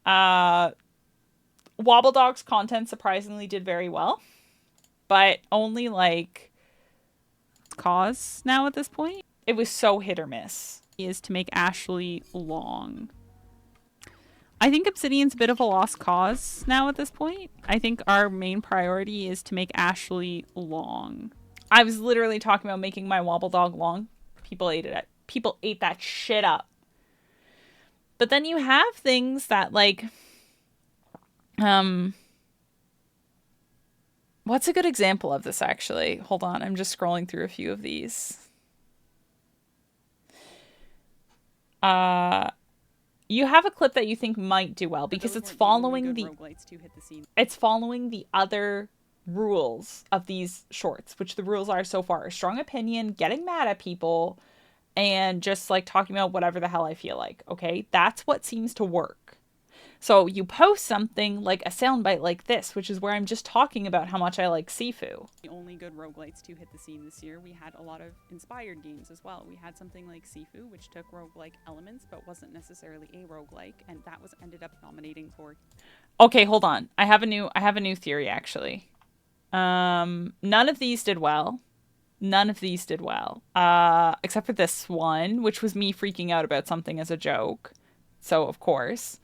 A: Wobble Dog's content surprisingly did very well. But only like cause now at this point. It was so hit or miss. Is to make Ashley long. I think Obsidian's a bit of a lost cause now at this point. I think our main priority is to make Ashley long. I was literally talking about making my Wobble Dog long. People ate it. People ate that shit up. But then you have things that, like, what's a good example of this, actually? Hold on, I'm just scrolling through a few of these. You have a clip that you think might do well because it's following it's following the other rules of these shorts, which the rules are so far: strong opinion, getting mad at people, and just like talking about whatever the hell I feel like. Okay, that's what seems to work. So you post something like a soundbite like this, which is where I'm just talking about how much I like Sifu.
D: The only good roguelites to hit the scene this year. We had a lot of inspired games as well. We had something like Sifu, which took roguelike elements, but wasn't necessarily a roguelike, and that was ended up nominating for.
A: Okay, hold on. I have a new theory actually. None of these did well. None of these did well. Except for this one, which was me freaking out about something as a joke. So of course.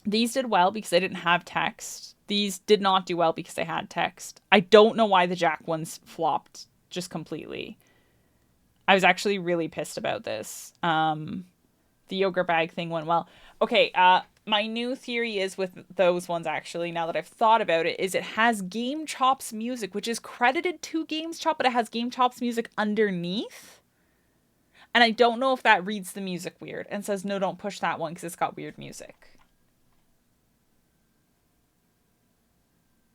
A: These did well because they didn't have text. These did not do well because they had text. I don't know why the Jack ones flopped just completely. I was actually really pissed about this. The yogurt bag thing went well. Okay, my new theory is with those ones, actually, now that I've thought about it, is it has Game Chop's music, which is credited to Game Chop, but it has Game Chop's music underneath. And I don't know if that reads the music weird and says, no, don't push that one because it's got weird music.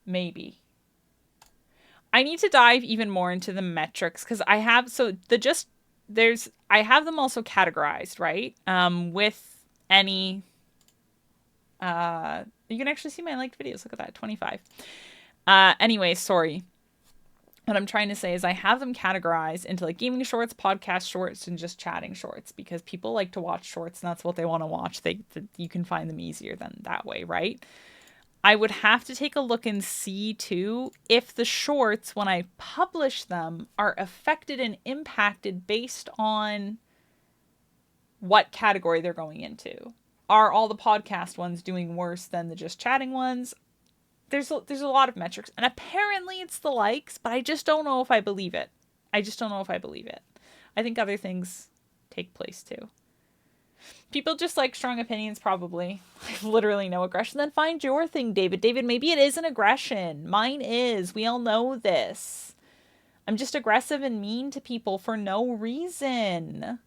A: Maybe. I need to dive even more into the metrics because I have, I have them also categorized, right? With any, you can actually see my liked videos. Look at that, 25. Anyway, sorry. What I'm trying to say is I have them categorized into like gaming shorts, podcast shorts, and just chatting shorts because people like to watch shorts and that's what they want to watch. You can find them easier than that way, right? I would have to take a look and see too if the shorts, when I publish them, are affected and impacted based on what category they're going into. Are all the podcast ones doing worse than the just chatting ones? There's a lot of metrics, and apparently it's the likes, but I just don't know if I believe it. I just don't know if I believe it. I think other things take place too. People just like strong opinions, probably. I have literally no aggression. Then find your thing, David. David, maybe it is an aggression. Mine is. We all know this. I'm just aggressive and mean to people for no reason.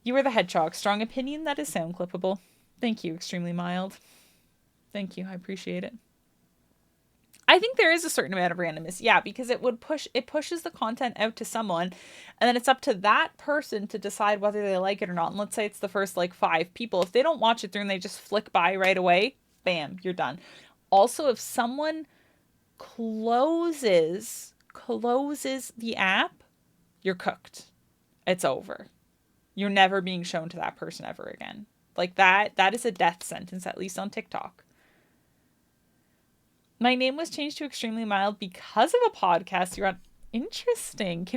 A: You are the hedgehog. Strong opinion, that is sound clippable. Thank you, extremely mild. Thank you, I appreciate it. I think there is a certain amount of randomness, yeah, because it pushes the content out to someone, and then it's up to that person to decide whether they like it or not. And let's say it's the first like 5 people. If they don't watch it through and they just flick by right away, bam, you're done. Also, if someone closes the app, you're cooked. It's over. You're never being shown to that person ever again. Like that is a death sentence, at least on TikTok. My name was changed to extremely mild because of a podcast you're on. Interesting.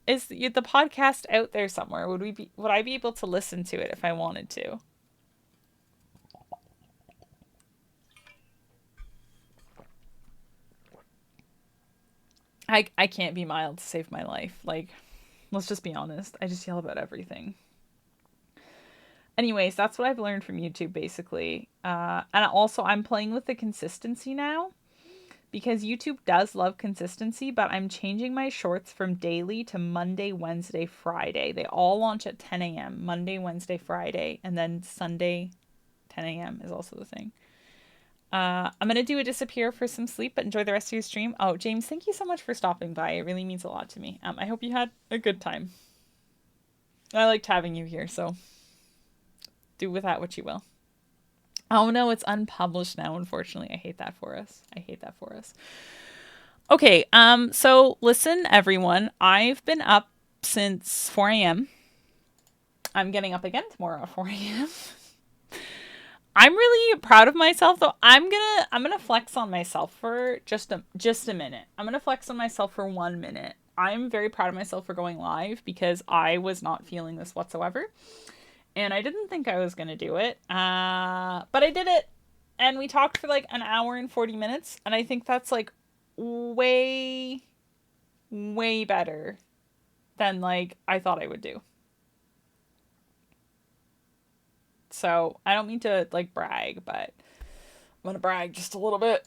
A: Is the podcast out there somewhere? Would I be able to listen to it if I wanted to? I can't be mild to save my life. Like, let's just be honest. I just yell about everything. Anyways, that's what I've learned from YouTube, basically. And also, I'm playing with the consistency now. Because YouTube does love consistency, but I'm changing my shorts from daily to Monday, Wednesday, Friday. They all launch at 10 a.m. Monday, Wednesday, Friday. And then Sunday, 10 a.m. is also the thing. I'm going to do a disappear for some sleep, but enjoy the rest of your stream. Oh, James, thank you so much for stopping by. It really means a lot to me. I hope you had a good time. I liked having you here, so do with that what you will. Oh no, it's unpublished now, unfortunately. I hate that for us. Okay, so listen, everyone. I've been up since 4 a.m. I'm getting up again tomorrow at 4 a.m. I'm really proud of myself, though. I'm gonna flex on myself for just a minute. I'm gonna flex on myself for 1 minute. I'm very proud of myself for going live because I was not feeling this whatsoever. And I didn't think I was going to do it. But I did it. And we talked for like an hour and 40 minutes. And I think that's like way, way better than like I thought I would do. So I don't mean to like brag, but I'm going to brag just a little bit.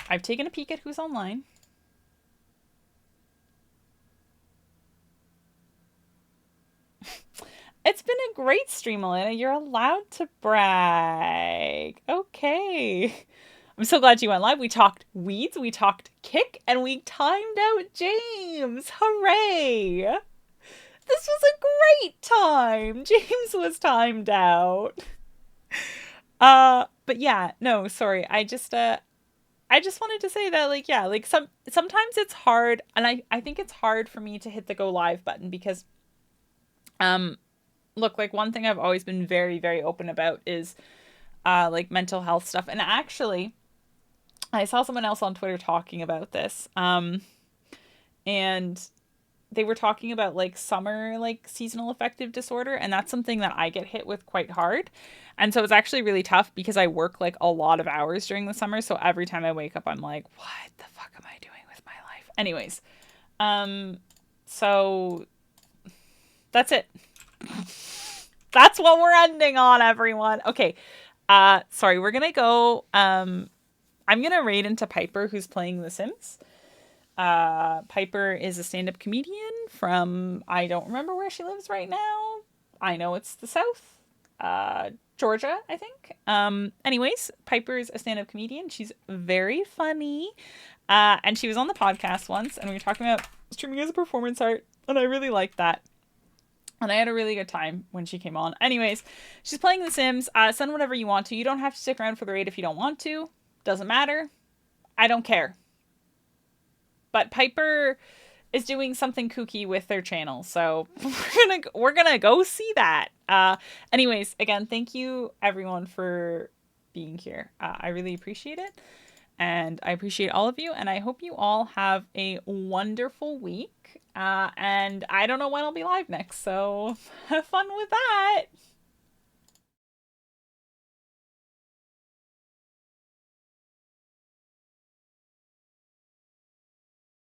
A: I've taken a peek at who's online. It's been a great stream, Elena. You're allowed to brag. Okay. I'm so glad you went live. We talked weeds, we talked kick, and we timed out James. Hooray! This was a great time. James was timed out. But yeah, no, sorry. I just wanted to say that, like, yeah, like sometimes it's hard, and I think it's hard for me to hit the go live button because, look, like one thing I've always been very, very open about is, like mental health stuff. And actually, I saw someone else on Twitter talking about this, and they were talking about like summer, like seasonal affective disorder. And that's something that I get hit with quite hard. And so it's actually really tough because I work like a lot of hours during the summer. So every time I wake up, I'm like, what the fuck am I doing with my life? Anyways, so that's it. That's what we're ending on, everyone. Okay. Sorry, we're going to go, I'm going to raid into Piper, who's playing The Sims. Piper is a stand-up comedian from, I don't remember where she lives right now. I know it's the South, Georgia, I think. Anyways, Piper's a stand-up comedian. She's very funny. And she was on the podcast once, and we were talking about streaming as a performance art, and I really liked that. And I had a really good time when she came on. Anyways, she's playing The Sims. Send whatever you want to. You don't have to stick around for the raid if you don't want to. Doesn't matter. I don't care. But Piper is doing something kooky with their channel, so we're gonna go see that. Anyways, again, thank you everyone for being here. I really appreciate it, and I appreciate all of you, and I hope you all have a wonderful week. And I don't know when I'll be live next, so have fun with that.